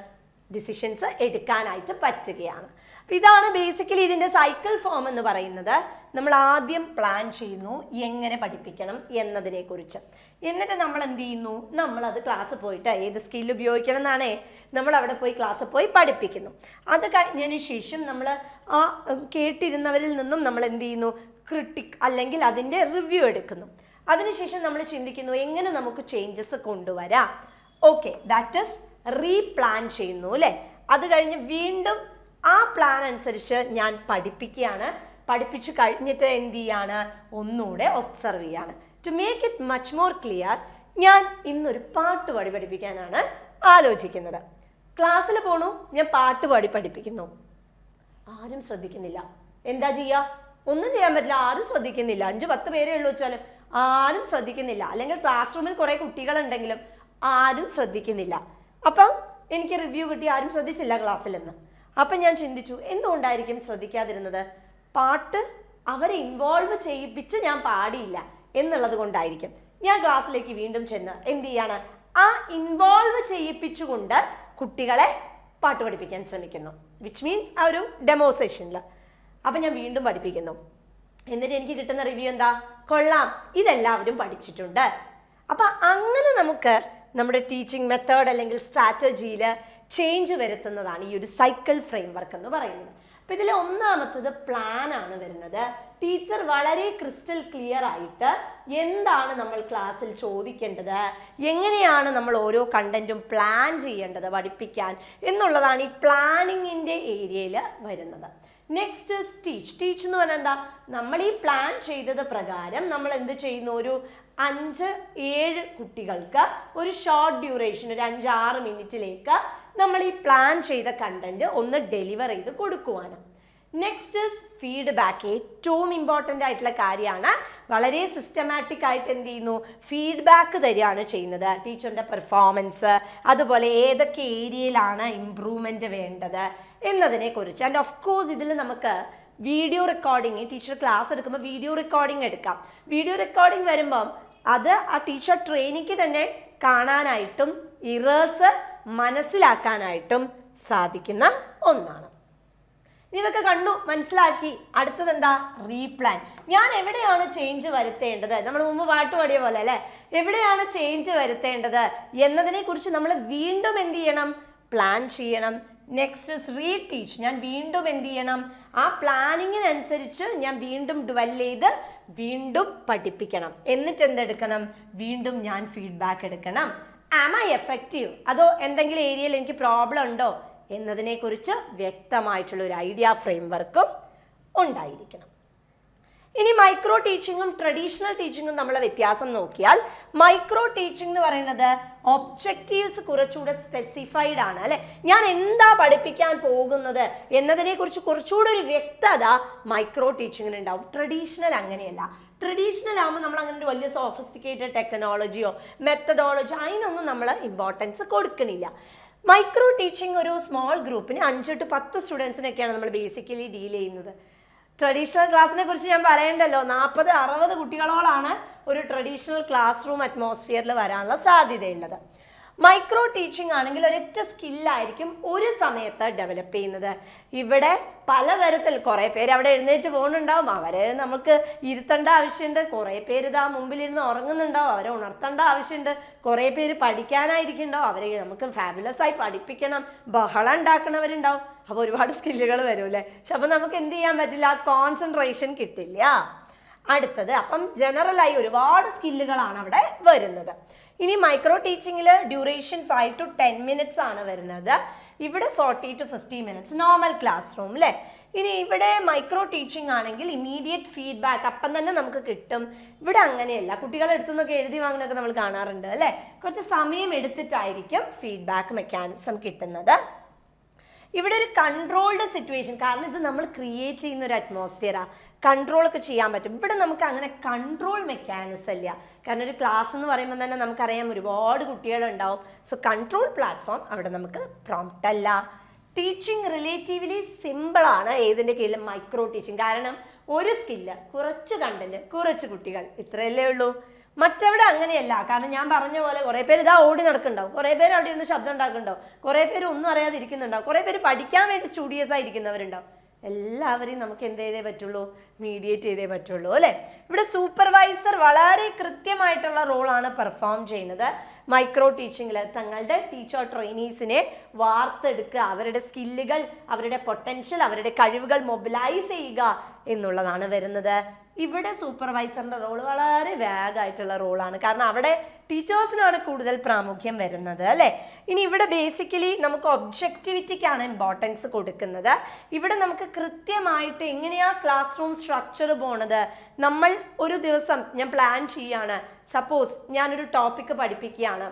ഡിസിഷൻസ് എടുക്കാനായിട്ട് പറ്റുകയാണ്. അപ്പം ഇതാണ് ബേസിക്കലി ഇതിൻ്റെ സൈക്കിൾ ഫോം എന്ന് പറയുന്നത്. നമ്മൾ ആദ്യം പ്ലാൻ ചെയ്യുന്നു എങ്ങനെ പഠിപ്പിക്കണം എന്നതിനെക്കുറിച്ച്. എന്നിട്ട് നമ്മൾ എന്ത് ചെയ്യുന്നു, നമ്മളത് ക്ലാസ് പോയിട്ട് ഏത് സ്കിൽ ഉപയോഗിക്കണം എന്നാണേ നമ്മൾ അവിടെ പോയി ക്ലാസ് പോയി പഠിപ്പിക്കുന്നു. അത് കഴിഞ്ഞതിന് ശേഷം നമ്മൾ ആ കേട്ടിരുന്നവരിൽ നിന്നും നമ്മൾ എന്ത് ചെയ്യുന്നു, ക്രിട്ടിക് അല്ലെങ്കിൽ അതിൻ്റെ റിവ്യൂ എടുക്കുന്നു. അതിനുശേഷം നമ്മൾ ചിന്തിക്കുന്നു എങ്ങനെ നമുക്ക് ചേഞ്ചസ് കൊണ്ടുവരാം. ഓക്കെ, ദാറ്റ് ഈസ് റീപ്ലാൻ ചെയ്യുന്നു അല്ലേ. അത് കഴിഞ്ഞ് വീണ്ടും ആ പ്ലാൻ അനുസരിച്ച് ഞാൻ പഠിപ്പിക്കുകയാണ്. പഠിപ്പിച്ചു കഴിഞ്ഞിട്ട് എന്ത് ചെയ്യാണ്, ഒന്നുകൂടെ ഒബ്സർവ് ചെയ്യാണ്. To make it much more clear, ഞാൻ ഇന്നൊരു പാട്ട് പഠിപ്പിക്കാനാണ് ആലോചിക്കുന്നത്. ക്ലാസ്സിൽ പോണു, ഞാൻ പാട്ട് പാടി പഠിപ്പിക്കുന്നു, ആരും ശ്രദ്ധിക്കുന്നില്ല. എന്താ ചെയ്യുക? ഒന്നും ചെയ്യാൻ പറ്റില്ല, ആരും ശ്രദ്ധിക്കുന്നില്ല. 5-10 പേരേ ഉള്ളൂ വെച്ചാലും ആരും ശ്രദ്ധിക്കുന്നില്ല. അല്ലെങ്കിൽ ക്ലാസ് റൂമിൽ കുറേ കുട്ടികളുണ്ടെങ്കിലും ആരും ശ്രദ്ധിക്കുന്നില്ല. അപ്പം എനിക്ക് റിവ്യൂ കിട്ടി, ആരും ശ്രദ്ധിച്ചില്ല ക്ലാസ്സിൽ നിന്ന്. അപ്പം ഞാൻ ചിന്തിച്ചു, എന്തുകൊണ്ടായിരിക്കും ശ്രദ്ധിക്കാതിരുന്നത്? പാട്ട് അവരെ ഇൻവോൾവ് ചെയ്യിപ്പിച്ച് ഞാൻ പാടിയില്ല എന്നുള്ളത് കൊണ്ടായിരിക്കും. ഞാൻ ക്ലാസ്സിലേക്ക് വീണ്ടും ചെന്ന് എന്ത് ചെയ്യാണ്? ആ ഇൻവോൾവ് ചെയ്യിപ്പിച്ചുകൊണ്ട് കുട്ടികളെ പാട്ട് പഠിപ്പിക്കാൻ ശ്രമിക്കുന്നു. വിച്ച് മീൻസ് ആ ഒരു ഡെമോ സെഷനിൽ. അപ്പം ഞാൻ വീണ്ടും പഠിപ്പിക്കുന്നു. എന്നിട്ട് എനിക്ക് കിട്ടുന്ന റിവ്യൂ എന്താ? കൊള്ളാം, ഇതെല്ലാവരും പഠിച്ചിട്ടുണ്ട്. അപ്പം അങ്ങനെ നമുക്ക് നമ്മുടെ ടീച്ചിങ് മെത്തേഡ് അല്ലെങ്കിൽ സ്ട്രാറ്റജിയിൽ ചേഞ്ച് വരുത്തുന്നതാണ് ഈ ഒരു സൈക്കിൾ ഫ്രെയിം വർക്ക് എന്ന് പറയുന്നത്. അപ്പം ഇതിൽ ഒന്നാമത്തത് പ്ലാൻ ആണ് വരുന്നത്. ടീച്ചർ വളരെ ക്രിസ്റ്റൽ ക്ലിയർ ആയിട്ട് എന്താണ് നമ്മൾ ക്ലാസ്സിൽ ചോദിക്കേണ്ടത്, എങ്ങനെയാണ് നമ്മൾ ഓരോ കണ്ടന്റും പ്ലാൻ ചെയ്യേണ്ടത് പഠിപ്പിക്കാൻ എന്നുള്ളതാണ് ഈ പ്ലാനിങ്ങിൻ്റെ ഏരിയയിൽ വരുന്നത്. Next teach. ടീച്ച് എന്ന് പറഞ്ഞാൽ എന്താ? നമ്മൾ ഈ പ്ലാൻ ചെയ്തത് പ്രകാരം നമ്മൾ എന്ത് ചെയ്യുന്നു? ഒരു 5-7 കുട്ടികൾക്ക് ഒരു ഷോർട്ട് ഡ്യൂറേഷൻ, ഒരു 5-6 മിനിറ്റിലേക്ക് നമ്മൾ ഈ പ്ലാൻ ചെയ്ത കണ്ടന്റ് ഒന്ന് ഡെലിവർ ചെയ്ത് കൊടുക്കുവാണ്. Next feedback. ഏറ്റവും ഇമ്പോർട്ടൻ്റ് ആയിട്ടുള്ള കാര്യമാണ്. വളരെ സിസ്റ്റമാറ്റിക് ആയിട്ട് എന്ത് ചെയ്യുന്നു? ഫീഡ്ബാക്ക് തരികയാണ് ചെയ്യുന്നത്. ടീച്ചറിൻ്റെ പെർഫോമൻസ്, അതുപോലെ ഏതൊക്കെ ഏരിയയിലാണ് ഇമ്പ്രൂവ്മെൻറ്റ് വേണ്ടത് എന്നതിനെക്കുറിച്ച്. ആൻഡ് ഓഫ് കോഴ്സ് ഇതിൽ നമുക്ക് വീഡിയോ റെക്കോർഡിങ്, ടീച്ചർ ക്ലാസ് എടുക്കുമ്പോൾ വീഡിയോ റെക്കോർഡിങ് എടുക്കാം. വീഡിയോ റെക്കോർഡിങ് വരുമ്പം അത് ആ ടീച്ചർ ട്രെയിനിക്ക് തന്നെ കാണാനായിട്ടും ഇറേഴ്സ് മനസ്സിലാക്കാനായിട്ടും സാധിക്കുന്ന ഒന്നാണ്. ഇതൊക്കെ കണ്ടു മനസ്സിലാക്കി, അടുത്തത് എന്താ? റീപ്ലാൻ. ഞാൻ എവിടെയാണ് ചേഞ്ച് വരുത്തേണ്ടത്? നമ്മൾ മുമ്പ് പാട്ട് പാടിയ പോലെ അല്ലേ, എവിടെയാണ് ചേഞ്ച് വരുത്തേണ്ടത് എന്നതിനെ കുറിച്ച് നമ്മൾ വീണ്ടും എന്ത് ചെയ്യണം? പ്ലാൻ ചെയ്യണം. നെക്സ്റ്റ് റീടീച്ച്. ഞാൻ വീണ്ടും എന്ത് ചെയ്യണം? ആ പ്ലാനിങ്ങിനനുസരിച്ച് ഞാൻ വീണ്ടും ഡ്വെൽ ചെയ്ത് വീണ്ടും പഠിപ്പിക്കണം. എന്നിട്ട് എന്തെടുക്കണം? വീണ്ടും ഞാൻ ഫീഡ്ബാക്ക് എടുക്കണം. ആം ഐ എഫക്റ്റീവ്, അതോ എന്തെങ്കിലും ഏരിയയിൽ എനിക്ക് പ്രോബ്ലം ഉണ്ടോ എന്നതിനെക്കുറിച്ച് വ്യക്തമായിട്ടുള്ള ഒരു ഐഡിയ ഫ്രെയിം വർക്കും ഉണ്ടായിരിക്കണം. ഇനി മൈക്രോ ടീച്ചിങ്ങും ട്രഡീഷണൽ ടീച്ചിങ്ങും നമ്മളെ വ്യത്യാസം നോക്കിയാൽ, മൈക്രോ ടീച്ചിങ് എന്ന് പറയുന്നത് ഒബ്ജക്റ്റീവ്സ് കുറച്ചുകൂടെ സ്പെസിഫൈഡ് ആണ് അല്ലെ. ഞാൻ എന്താ പഠിപ്പിക്കാൻ പോകുന്നത് എന്നതിനെക്കുറിച്ച് കുറച്ചുകൂടെ ഒരു വ്യക്തത മൈക്രോ ടീച്ചിങ്ങിന് ഉണ്ടാവും. ട്രഡീഷണൽ അങ്ങനെയല്ല. ട്രഡീഷണൽ ആകുമ്പോൾ നമ്മൾ അങ്ങനെ ഒരു വലിയ സോഫിസ്റ്റിക്കേറ്റഡ് ടെക്നോളജിയോ മെത്തഡോളജിയോ അതിനൊന്നും നമ്മൾ ഇമ്പോർട്ടൻസ് കൊടുക്കണില്ല. മൈക്രോ ടീച്ചിങ് ഒരു സ്മോൾ ഗ്രൂപ്പിന് 5-10 സ്റ്റുഡൻസിനൊക്കെയാണ് നമ്മൾ ബേസിക്കലി ഡീൽ ചെയ്യുന്നത്. ട്രഡീഷണൽ ക്ലാസ്സിനെ കുറിച്ച് ഞാൻ പറയണ്ടല്ലോ, 40-60 കുട്ടികളോളാണ് ഒരു ട്രഡീഷണൽ ക്ലാസ് റൂം അറ്റ്മോസ്ഫിയറിൽ വരാനുള്ള സാധ്യതയുള്ളത്. മൈക്രോ ടീച്ചിങ് ആണെങ്കിൽ ഒരൊറ്റ സ്കില്ലായിരിക്കും ഒരു സമയത്ത് ഡെവലപ്പ് ചെയ്യുന്നത്. ഇവിടെ പലതരത്തിൽ കുറേ പേര് അവിടെ എഴുന്നേറ്റ് പോകുന്നുണ്ടാവും, അവരെ നമുക്ക് ഇരുത്തേണ്ട ആവശ്യമുണ്ട്. കുറേ പേര് ഇതാ മുമ്പിലിരുന്ന് ഉറങ്ങുന്നുണ്ടാവും, അവരെ ഉണർത്തേണ്ട ആവശ്യമുണ്ട്. കുറേ പേര് പഠിക്കാനായിരിക്കുന്നുണ്ടാവും, അവരെ നമുക്ക് ഫാബുലസ് ആയി പഠിപ്പിക്കണം. ബഹളം ഉണ്ടാക്കണവരുണ്ടാവും. അപ്പോൾ ഒരുപാട് സ്കില്ലുകൾ വരും അല്ലേ. പക്ഷെ അപ്പം നമുക്ക് എന്ത് ചെയ്യാൻ പറ്റില്ല? കോൺസെൻട്രേഷൻ കിട്ടില്ല. അടുത്തത് അപ്പം ജനറലായി ഒരുപാട് സ്കില്ലുകളാണ് അവിടെ വരുന്നത്. ഇനി മൈക്രോ ടീച്ചിങ്ങിൽ ഡ്യൂറേഷൻ 5-10 മിനിറ്റ്സ് ആണ് വരുന്നത്. ഇവിടെ 40-50 മിനിറ്റ്സ് നോർമൽ ക്ലാസ് റൂം അല്ലേ. ഇനി ഇവിടെ മൈക്രോ ടീച്ചിങ് ആണെങ്കിൽ ഇമ്മീഡിയറ്റ് ഫീഡ്ബാക്ക് അപ്പം തന്നെ നമുക്ക് കിട്ടും. ഇവിടെ അങ്ങനെയല്ല. കുട്ടികളെ അടുത്തുനിന്നൊക്കെ എഴുതി വാങ്ങുന്നതൊക്കെ നമ്മൾ കാണാറുണ്ട് അല്ലേ. കുറച്ച് സമയം എടുത്തിട്ടായിരിക്കും ഫീഡ്ബാക്ക് മെക്കാനിസം കിട്ടുന്നത്. ഇവിടെ ഒരു കൺട്രോൾഡ് സിറ്റുവേഷൻ, കാരണം ഇത് നമ്മൾ ക്രിയേറ്റ് ചെയ്യുന്ന ഒരു അറ്റ്മോസ്ഫിയറാണ്. കൺട്രോളൊക്കെ ചെയ്യാൻ പറ്റും. ഇവിടെ നമുക്ക് അങ്ങനെ കൺട്രോൾ മെക്കാനിസം ഇല്ല. കാരണം ഒരു ക്ലാസ് എന്ന് പറയുമ്പോൾ തന്നെ നമുക്കറിയാം ഒരുപാട് കുട്ടികളുണ്ടാവും. സോ കൺട്രോൾ പ്ലാറ്റ്ഫോം അവിടെ നമുക്ക് പ്രോംപ്റ്റ് അല്ല. ടീച്ചിങ് റിലേറ്റീവ്ലി സിമ്പിളാണ് ഏതിൻ്റെ കീഴിലും മൈക്രോ ടീച്ചിങ്. കാരണം ഒരു സ്കില്ല്, കുറച്ച് കണ്ടന്റ്, കുറച്ച് കുട്ടികൾ, ഇത്രയല്ലേ ഉള്ളൂ. മറ്റവിടെ അങ്ങനെയല്ല. കാരണം ഞാൻ പറഞ്ഞ പോലെ കുറേ പേര് ഇതാ ഓടി നടക്കുന്നുണ്ടാവും, കുറേ പേര് അവിടെ ഇരുന്ന് ശബ്ദം ഉണ്ടാക്കുന്നുണ്ടാവും, കുറേ പേര് ഒന്നും അറിയാതെ ഇരിക്കുന്നുണ്ടാവും, കുറേ പേര് പഠിക്കാൻ വേണ്ടി സ്റ്റുഡിയസ് ആയിരിക്കുന്നവരുണ്ടാവും. എല്ലാവരെയും നമുക്ക് എന്ത് ചെയ്തേ പറ്റുള്ളൂ? മീഡിയേറ്റ് ചെയ്തേ പറ്റുള്ളൂ അല്ലേ. ഇവിടെ സൂപ്പർവൈസർ വളരെ കൃത്യമായിട്ടുള്ള റോളാണ് പെർഫോം ചെയ്യുന്നത്. മൈക്രോ ടീച്ചിങ്ങിൽ തങ്ങളുടെ ടീച്ചർ ട്രെയിനീസിനെ വാർത്തെടുക്കുക, അവരുടെ സ്കില്ലുകൾ, അവരുടെ പൊട്ടൻഷ്യൽ, അവരുടെ കഴിവുകൾ മൊബിലൈസ് ചെയ്യുക എന്നുള്ളതാണ് വരുന്നത്. ഇവിടെ സൂപ്പർവൈസറിൻ്റെ റോൾ വളരെ വേഗമായിട്ടുള്ള റോളാണ്. കാരണം അവിടെ ടീച്ചേഴ്സിനാണ് കൂടുതൽ പ്രാമുഖ്യം വരുന്നത് അല്ലേ. ഇനി ഇവിടെ ബേസിക്കലി നമുക്ക് ഒബ്ജക്റ്റിവിറ്റിക്കാണ് ഇമ്പോർട്ടൻസ് കൊടുക്കുന്നത്. ഇവിടെ നമുക്ക് കൃത്യമായിട്ട് എങ്ങനെയാ ക്ലാസ് റൂം സ്ട്രക്ചർ പോണത്. നമ്മൾ ഒരു ദിവസം ഞാൻ പ്ലാൻ ചെയ്യാണ്, സപ്പോസ് ഞാനൊരു ടോപ്പിക്ക് പഠിപ്പിക്കുകയാണ്,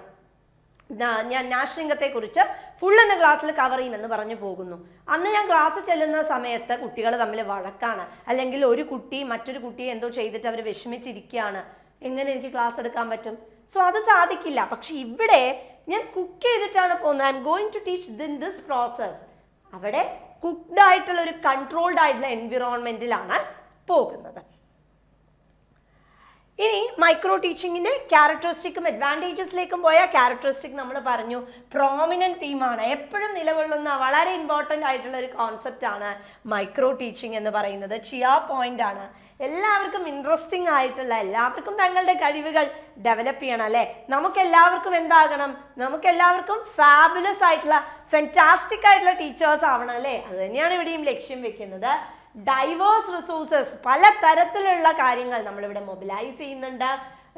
ഞാൻ നാശലിംഗത്തെക്കുറിച്ച് ഫുള്ളൊന്ന് ക്ലാസ്സിൽ കവർ ചെയ്യുമെന്ന് പറഞ്ഞു പോകുന്നു. അന്ന് ഞാൻ ക്ലാസ് ചെല്ലുന്ന സമയത്ത് കുട്ടികൾ തമ്മിൽ വഴക്കാണ്, അല്ലെങ്കിൽ ഒരു കുട്ടി മറ്റൊരു കുട്ടിയെ എന്തോ ചെയ്തിട്ട് അവർ വിഷമിച്ചിരിക്കുകയാണ്. എങ്ങനെ എനിക്ക് ക്ലാസ് എടുക്കാൻ പറ്റും? സോ അത് സാധിക്കില്ല. പക്ഷെ ഇവിടെ ഞാൻ കുക്ക് ചെയ്തിട്ടാണ് പോകുന്നത്. I'm going to teach in this process. അവിടെ കുക്ക്ഡ് ആയിട്ടുള്ള ഒരു കൺട്രോൾഡ് ആയിട്ടുള്ള എൻവിറോൺമെന്റിലാണ് പോകുന്നത്. ഇനി മൈക്രോ ടീച്ചിങ്ങിന്റെ ക്യാരക്ടറിസ്റ്റിക്കും അഡ്വാൻറ്റേജസിലേക്കും പോയ ക്യാരക്ടറിസ്റ്റിക് നമ്മൾ പറഞ്ഞു പ്രോമിനന്റ് തീമാണ്, എപ്പോഴും നിലകൊള്ളുന്ന വളരെ ഇമ്പോർട്ടൻ്റ് ആയിട്ടുള്ള ഒരു കോൺസെപ്റ്റ് ആണ് മൈക്രോ ടീച്ചിങ് എന്ന് പറയുന്നത്. ചിയാ പോയിന്റ് ആണ്. എല്ലാവർക്കും ഇൻട്രസ്റ്റിംഗ് ആയിട്ടുള്ള, എല്ലാവർക്കും തങ്ങളുടെ കഴിവുകൾ ഡെവലപ്പ് ചെയ്യണം അല്ലേ? നമുക്ക് എല്ലാവർക്കും എന്താകണം? നമുക്ക് എല്ലാവർക്കും ഫാബുലസ് ആയിട്ടുള്ള ഫെന്റാസ്റ്റിക് ആയിട്ടുള്ള ടീച്ചേഴ്സ് ആവണം അല്ലേ? അത് തന്നെയാണ് ഇവിടെയും ലക്ഷ്യം വെക്കുന്നത്. ഡൈവേഴ്സ് റിസോഴ്സസ്, പല തരത്തിലുള്ള കാര്യങ്ങൾ നമ്മളിവിടെ മൊബിലൈസ് ചെയ്യുന്നുണ്ട്.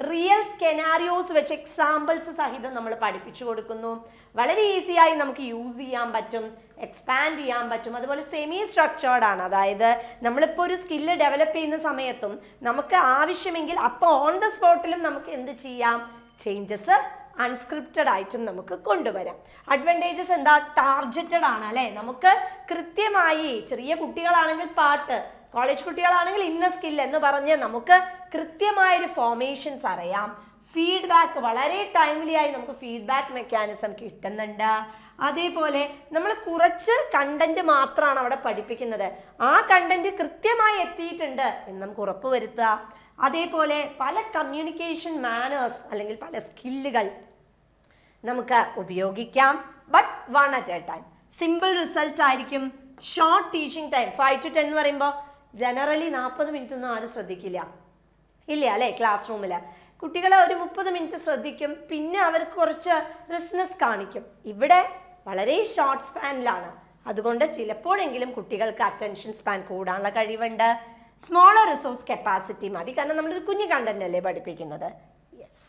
റിയൽ സ്കെനാരിയോസ് വെച്ച് എക്സാമ്പിൾസ് സഹിതം നമ്മൾ പഠിപ്പിച്ചു കൊടുക്കുന്നു. വളരെ ഈസിയായി നമുക്ക് യൂസ് ചെയ്യാൻ പറ്റും, എക്സ്പാൻഡ് ചെയ്യാൻ പറ്റും. അതുപോലെ സെമി സ്ട്രക്ചേർഡ് ആണ്. അതായത് നമ്മളിപ്പോൾ ഒരു സ്കില്ല് ഡെവലപ്പ് ചെയ്യുന്ന സമയത്തും നമുക്ക് ആവശ്യമെങ്കിൽ അപ്പോൾ ഓൺ ദ സ്പോട്ടിലും നമുക്ക് എന്ത് ചെയ്യാം? ചേഞ്ചസ് അൺസ്ക്രിപ്റ്റഡ് ആയിട്ടും നമുക്ക് കൊണ്ടുവരാം. അഡ്വാൻറ്റേജസ് എന്താ? ടാർജറ്റഡ് ആണ് അല്ലേ? നമുക്ക് കൃത്യമായി, ചെറിയ കുട്ടികളാണെങ്കിൽ പാട്ട്, കോളേജ് കുട്ടികളാണെങ്കിൽ ഇന്ന സ്കിൽ എന്ന് പറഞ്ഞ് നമുക്ക് കൃത്യമായൊരു ഫോർമേഷൻസ് അറിയാം. ഫീഡ്ബാക്ക് വളരെ ടൈംലി ആയി നമുക്ക് ഫീഡ്ബാക്ക് മെക്കാനിസം കിട്ടുന്നുണ്ട്. അതേപോലെ നമ്മൾ കുറച്ച് കണ്ടന്റ് മാത്രമാണ് അവിടെ പഠിപ്പിക്കുന്നത്, ആ കണ്ടന്റ് കൃത്യമായി എത്തിയിട്ടുണ്ട് എന്ന് നമുക്ക് ഉറപ്പ് വരുത്തുക. അതേപോലെ പല കമ്മ്യൂണിക്കേഷൻ മാനേഴ്സ് അല്ലെങ്കിൽ പല സ്കില്ലുകൾ നമുക്ക് ഉപയോഗിക്കാം. But 1 at a time. Simple result ആയിരിക്കും. ഷോർട്ട് ടീച്ചിങ് ടൈം 5 to 10 എന്ന് പറയുമ്പോൾ ജനറലി 40 മിനിറ്റ് ഒന്നും ആരും ശ്രദ്ധിക്കില്ല, ഇല്ല അല്ലേ? ക്ലാസ് റൂമിൽ കുട്ടികളെ ഒരു 30 മിനിറ്റ് ശ്രദ്ധിക്കും, പിന്നെ അവർക്ക് കുറച്ച് റിസ്നെസ് കാണിക്കും. ഇവിടെ വളരെ ഷോർട്ട് സ്പാനിലാണ്. അതുകൊണ്ട് ചിലപ്പോഴെങ്കിലും കുട്ടികൾക്ക് അറ്റൻഷൻ സ്പാൻ കൂടാനുള്ള കഴിവുണ്ട്. സ്മോളർ റിസോഴ്സ് കപ്പാസിറ്റി മതി, കാരണം നമ്മളൊരു കുഞ്ഞു കണ്ടന്റ് അല്ലേ പഠിപ്പിക്കുന്നത്. യെസ്.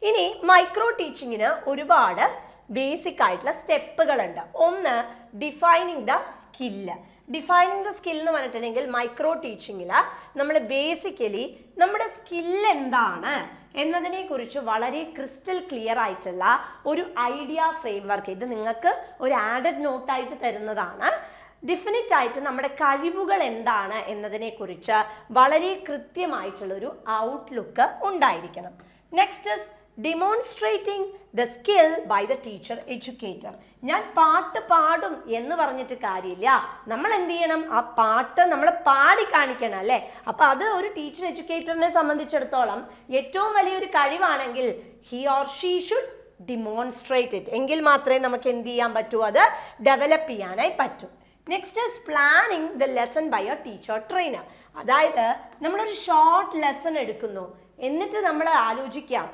ഇനി മൈക്രോ ടീച്ചിങ്ങിന് ഒരുപാട് ബേസിക് ആയിട്ടുള്ള സ്റ്റെപ്പുകളുണ്ട്. ഒന്ന്, defining the skill. Defining the skill എന്ന് പറഞ്ഞിട്ടുണ്ടെങ്കിൽ മൈക്രോ ടീച്ചിങ്ങിൽ നമ്മൾ ബേസിക്കലി നമ്മുടെ സ്കില്ല് എന്താണ് എന്നതിനെ കുറിച്ച് വളരെ ക്രിസ്റ്റൽ ക്ലിയർ ആയിട്ടുള്ള ഒരു ഐഡിയ ഫ്രെയിംവർക്ക്, ഇത് നിങ്ങൾക്ക് ഒരു ആഡഡ് നോട്ടായിട്ട് തരുന്നതാണ്. ഡെഫിനറ്റ് ആയിട്ട് നമ്മുടെ കഴിവുകൾ എന്താണ് എന്നതിനെ കുറിച്ച് വളരെ കൃത്യമായിട്ടുള്ളൊരു ഔട്ട്ലുക്ക് ഉണ്ടായിരിക്കണം. Next is demonstrating the skill by the teacher educator. ഞാൻ പാട്ട് പാടും എന്ന് പറഞ്ഞിട്ട് കാര്യമില്ല, നമ്മൾ എന്ത് ചെയ്യണം? ആ പാട്ട് നമ്മൾ പാടി കാണിക്കണം അല്ലേ? അപ്പൊ അത് ഒരു ടീച്ചർ എഡ്യൂക്കേറ്ററിനെ സംബന്ധിച്ചിടത്തോളം ഏറ്റവും വലിയൊരു കഴിവാണെങ്കിൽ he or she should demonstrate it. എങ്കിൽ മാത്രമേ നമുക്ക് എന്ത് ചെയ്യാൻ പറ്റൂ? അത് ഡെവലപ്പ് ചെയ്യാനായി പറ്റൂ. Next is planning the lesson by a teacher trainer. അതായത് നമ്മളൊരു ഷോർട്ട് ലെസൺ എടുക്കുന്നു, എന്നിട്ട് നമ്മൾ ആലോചിക്കാം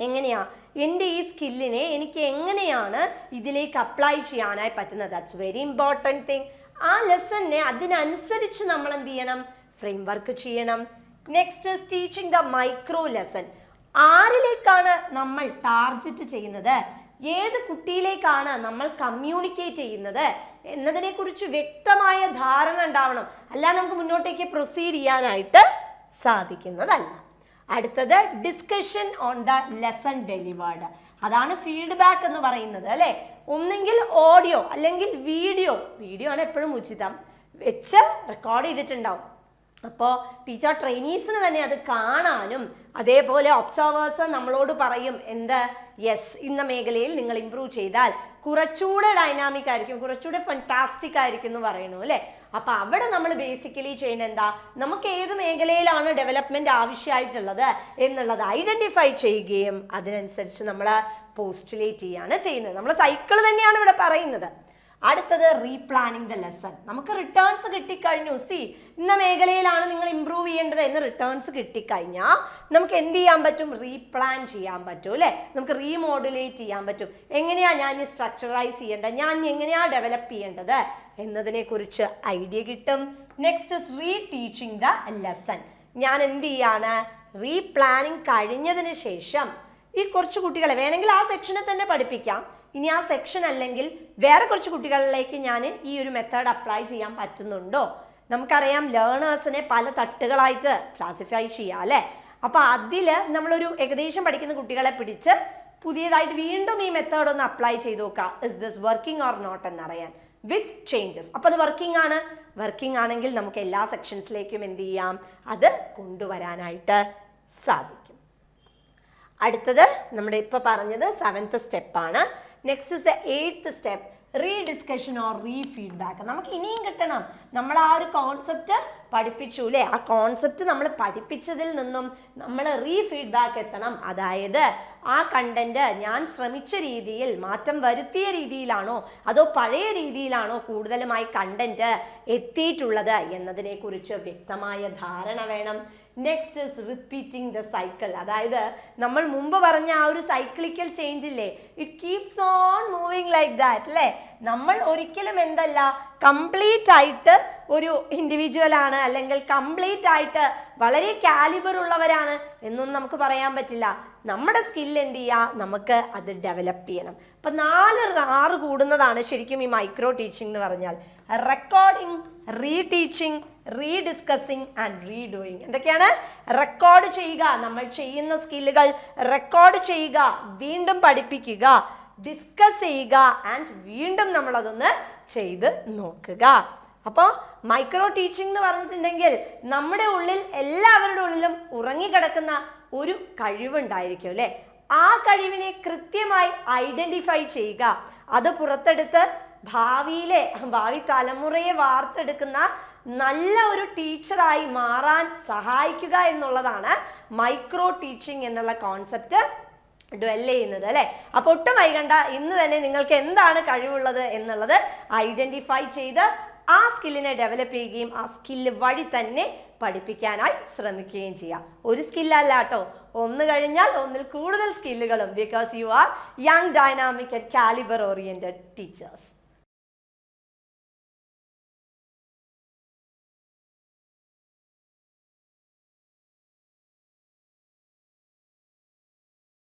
എങ്ങനെയാ എൻ്റെ ഈ സ്കില്ലിനെ എനിക്ക് എങ്ങനെയാണ് ഇതിലേക്ക് അപ്ലൈ ചെയ്യാനായി പറ്റുന്നത്. That's very important thing. ആ ലെസണിനെ അതിനനുസരിച്ച് നമ്മൾ എന്ത് ചെയ്യണം? ഫ്രെയിം വർക്ക് ചെയ്യണം. Next is teaching the micro lesson. ആരിലേക്കാണ് നമ്മൾ ടാർഗറ്റ് ചെയ്യുന്നത്, ഏത് കുട്ടിയിലേക്കാണ് നമ്മൾ കമ്മ്യൂണിക്കേറ്റ് ചെയ്യുന്നത് എന്നതിനെ കുറിച്ച് വ്യക്തമായ ധാരണ ഉണ്ടാവണം. അല്ലാതെ നമുക്ക് മുന്നോട്ടേക്ക് പ്രൊസീഡ് ചെയ്യാനായിട്ട് സാധിക്കുന്നതല്ല. അടുത്തത് discussion on the lesson delivered. അതാണ് ഫീഡ്ബാക്ക് എന്ന് പറയുന്നത് അല്ലേ? ഒന്നെങ്കിൽ ഓഡിയോ അല്ലെങ്കിൽ വീഡിയോ ആണ് എപ്പോഴും ഉചിതം, വെച്ച് റെക്കോർഡ് ചെയ്തിട്ടുണ്ടാവും. അപ്പോൾ ടീച്ചർ ട്രെയിനീസിന് തന്നെ അത് കാണാനും, അതേപോലെ ഒബ്സർവേഴ്സ് നമ്മളോട് പറയും എന്ത്, യെസ് ഇന്ന മേഖലയിൽ നിങ്ങൾ ഇമ്പ്രൂവ് ചെയ്താൽ കുറച്ചുകൂടെ ഡൈനാമിക് ആയിരിക്കും, കുറച്ചുകൂടെ ഫാന്റാസ്റ്റിക് ആയിരിക്കും എന്ന് പറയണു അല്ലേ? അപ്പൊ അവിടെ നമ്മൾ ബേസിക്കലി ചെയ്യുന്നത് എന്താ? നമുക്ക് ഏത് മേഖലയിലാണ് ഡെവലപ്മെന്റ് ആവശ്യമായിട്ടുള്ളത് എന്നുള്ളത് ഐഡന്റിഫൈ ചെയ്യുകയും അതിനനുസരിച്ച് നമ്മൾ പോസ്റ്റുലേറ്റ് ചെയ്യാണ് ചെയ്യുന്നത്. നമ്മൾ സൈക്കിൾ തന്നെയാണ് ഇവിടെ പറയുന്നത്. അടുത്തത് റീപ്ലാനിങ് ദ ലെസൺ. നമുക്ക് റിട്ടേൺസ് കിട്ടിക്കഴിഞ്ഞു, ഇന്ന മേഖലയിലാണ് നിങ്ങൾ ഇമ്പ്രൂവ് ചെയ്യേണ്ടത് എന്ന് റിട്ടേൺസ് കിട്ടിക്കഴിഞ്ഞാൽ നമുക്ക് എന്ത് ചെയ്യാൻ പറ്റും? റീപ്ലാൻ ചെയ്യാൻ പറ്റും അല്ലേ? നമുക്ക് റീമോഡുലേറ്റ് ചെയ്യാൻ പറ്റും. എങ്ങനെയാ ഞാൻ സ്ട്രക്ചറൈസ് ചെയ്യേണ്ടത്, ഞാൻ എങ്ങനെയാ ഡെവലപ്പ് ചെയ്യേണ്ടത് എന്നതിനെ കുറിച്ച് ഐഡിയ കിട്ടും. Next is re teaching the lesson. ഞാൻ എന്ത് ചെയ്യാണ്? റീപ്ലാനിങ് കഴിഞ്ഞതിന് ശേഷം ഈ കുറച്ച് കുട്ടികളെ വേണമെങ്കിൽ ആ സെക്ഷനെ തന്നെ പഠിപ്പിക്കാം. ഇനി ആ സെക്ഷൻ അല്ലെങ്കിൽ വേറെ കുറച്ച് കുട്ടികളിലേക്ക് ഞാൻ ഈ ഒരു മെത്തേഡ് അപ്ലൈ ചെയ്യാൻ പറ്റുന്നുണ്ടോ? നമുക്കറിയാം ലേണേഴ്സിനെ പല തട്ടുകളായിട്ട് ക്ലാസിഫൈ ചെയ്യാം അല്ലേ? അപ്പോൾ അതിൽ നമ്മളൊരു ഏകദേശം പഠിക്കുന്ന കുട്ടികളെ പിടിച്ച് പുതിയതായിട്ട് വീണ്ടും ഈ മെത്തേഡ് ഒന്ന് അപ്ലൈ ചെയ്ത് നോക്കുക. Is this working or not എന്നറിയാൻ വിത്ത് ചേഞ്ചസ്. അപ്പോൾ അത് വർക്കിംഗ് ആണ്. വർക്കിംഗ് ആണെങ്കിൽ നമുക്ക് എല്ലാ സെക്ഷൻസിലേക്കും എന്ത് ചെയ്യാം, അത് കൊണ്ടുവരാനായിട്ട് സാധിക്കും. അടുത്തത് നമ്മുടെ ഇപ്പോൾ പറഞ്ഞത് 7th സ്റ്റെപ്പാണ്. Next is the 8th step, rediscussion or refeedback. നമുക്ക് ഇനിയും കിട്ടണം. നമ്മൾ ആ ഒരു കോൺസെപ്റ്റ് പഠിപ്പിച്ചു അല്ലേ, ആ കോൺസെപ്റ്റ് നമ്മൾ പഠിപ്പിച്ചതിൽ നിന്നും നമ്മൾ റീഫീഡ്ബാക്ക് എത്തണം. അതായത് ആ കണ്ടന്റ് ഞാൻ ശ്രമിച്ച രീതിയിൽ മാറ്റം വരുത്തിയ രീതിയിലാണോ അതോ പഴയ രീതിയിലാണോ കൂടുതലുമായി കണ്ടന്റ് എത്തിയിട്ടുള്ളത് എന്നതിനെ കുറിച്ച് വ്യക്തമായ ധാരണ വേണം. Next is repeating the cycle. അതായത് നമ്മൾ മുമ്പ് പറഞ്ഞ ആ ഒരു സൈക്ലിക്കൽ ചേഞ്ച് ഇല്ലേ, it keeps on moving like that അല്ലേ. നമ്മൾ ഒരിക്കലും എന്തല്ല കംപ്ലീറ്റ് ആയിട്ട് ഒരു ഇൻഡിവിജ്വൽ ആണ് അല്ലെങ്കിൽ കംപ്ലീറ്റ് ആയിട്ട് വളരെ കാലിബർ ഉള്ളവരാണ് എന്നൊന്നും നമുക്ക് പറയാൻ പറ്റില്ല. നമ്മുടെ സ്കിൽ എന്ത് ചെയ്യുക, നമുക്ക് അത് ഡെവലപ്പ് ചെയ്യണം. അപ്പം 4 R കൂടുന്നതാണ് ശരിക്കും ഈ മൈക്രോ ടീച്ചിങ് എന്ന് പറഞ്ഞാൽ. Recording, reteaching, rediscussing and redoing. എന്തൊക്കെയാണ്? റെക്കോർഡ് ചെയ്യുക, നമ്മൾ ചെയ്യുന്ന സ്കില്ലുകൾ റെക്കോർഡ് ചെയ്യുക, വീണ്ടും പഠിപ്പിക്കുക, ഡിസ്കസ് ചെയ്യുക ആൻഡ് വീണ്ടും നമ്മളതൊന്ന് ചെയ്ത് നോക്കുക. അപ്പോൾ മൈക്രോ ടീച്ചിങ് എന്ന് പറഞ്ഞിട്ടുണ്ടെങ്കിൽ നമ്മുടെ ഉള്ളിൽ എല്ലാവരുടെ ഉള്ളിലും ഉറങ്ങിക്കിടക്കുന്ന ഒരു കഴിവുണ്ടായിരിക്കും അല്ലേ. ആ കഴിവിനെ കൃത്യമായി ഐഡന്റിഫൈ ചെയ്യുക, അത് പുറത്തെടുത്ത് ഭാവി തലമുറയെ വാർത്തെടുക്കുന്ന നല്ല ഒരു ടീച്ചറായി മാറാൻ സഹായിക്കുക എന്നുള്ളതാണ് മൈക്രോ ടീച്ചിങ് എന്നുള്ള കോൺസെപ്റ്റ് ഡ്വെൽ ചെയ്യുന്നത് അല്ലേ. അപ്പോൾ ഒട്ടും വൈകണ്ട, ഇന്ന് തന്നെ നിങ്ങൾക്ക് എന്താണ് കഴിവുള്ളത് എന്നുള്ളത് ഐഡന്റിഫൈ ചെയ്ത് ആ സ്കില്ലിനെ ഡെവലപ്പ് ചെയ്യുകയും ആ സ്കില്ല് വഴി തന്നെ പഠിപ്പിക്കാനായി ശ്രമിക്കുകയും ചെയ്യാം. ഒരു സ്കില്ലല്ല കേട്ടോ, ഒന്ന് കഴിഞ്ഞാൽ ഒന്നിൽ കൂടുതൽ സ്കില്ലുകളും. Because you are young, dynamic and calibre oriented teachers.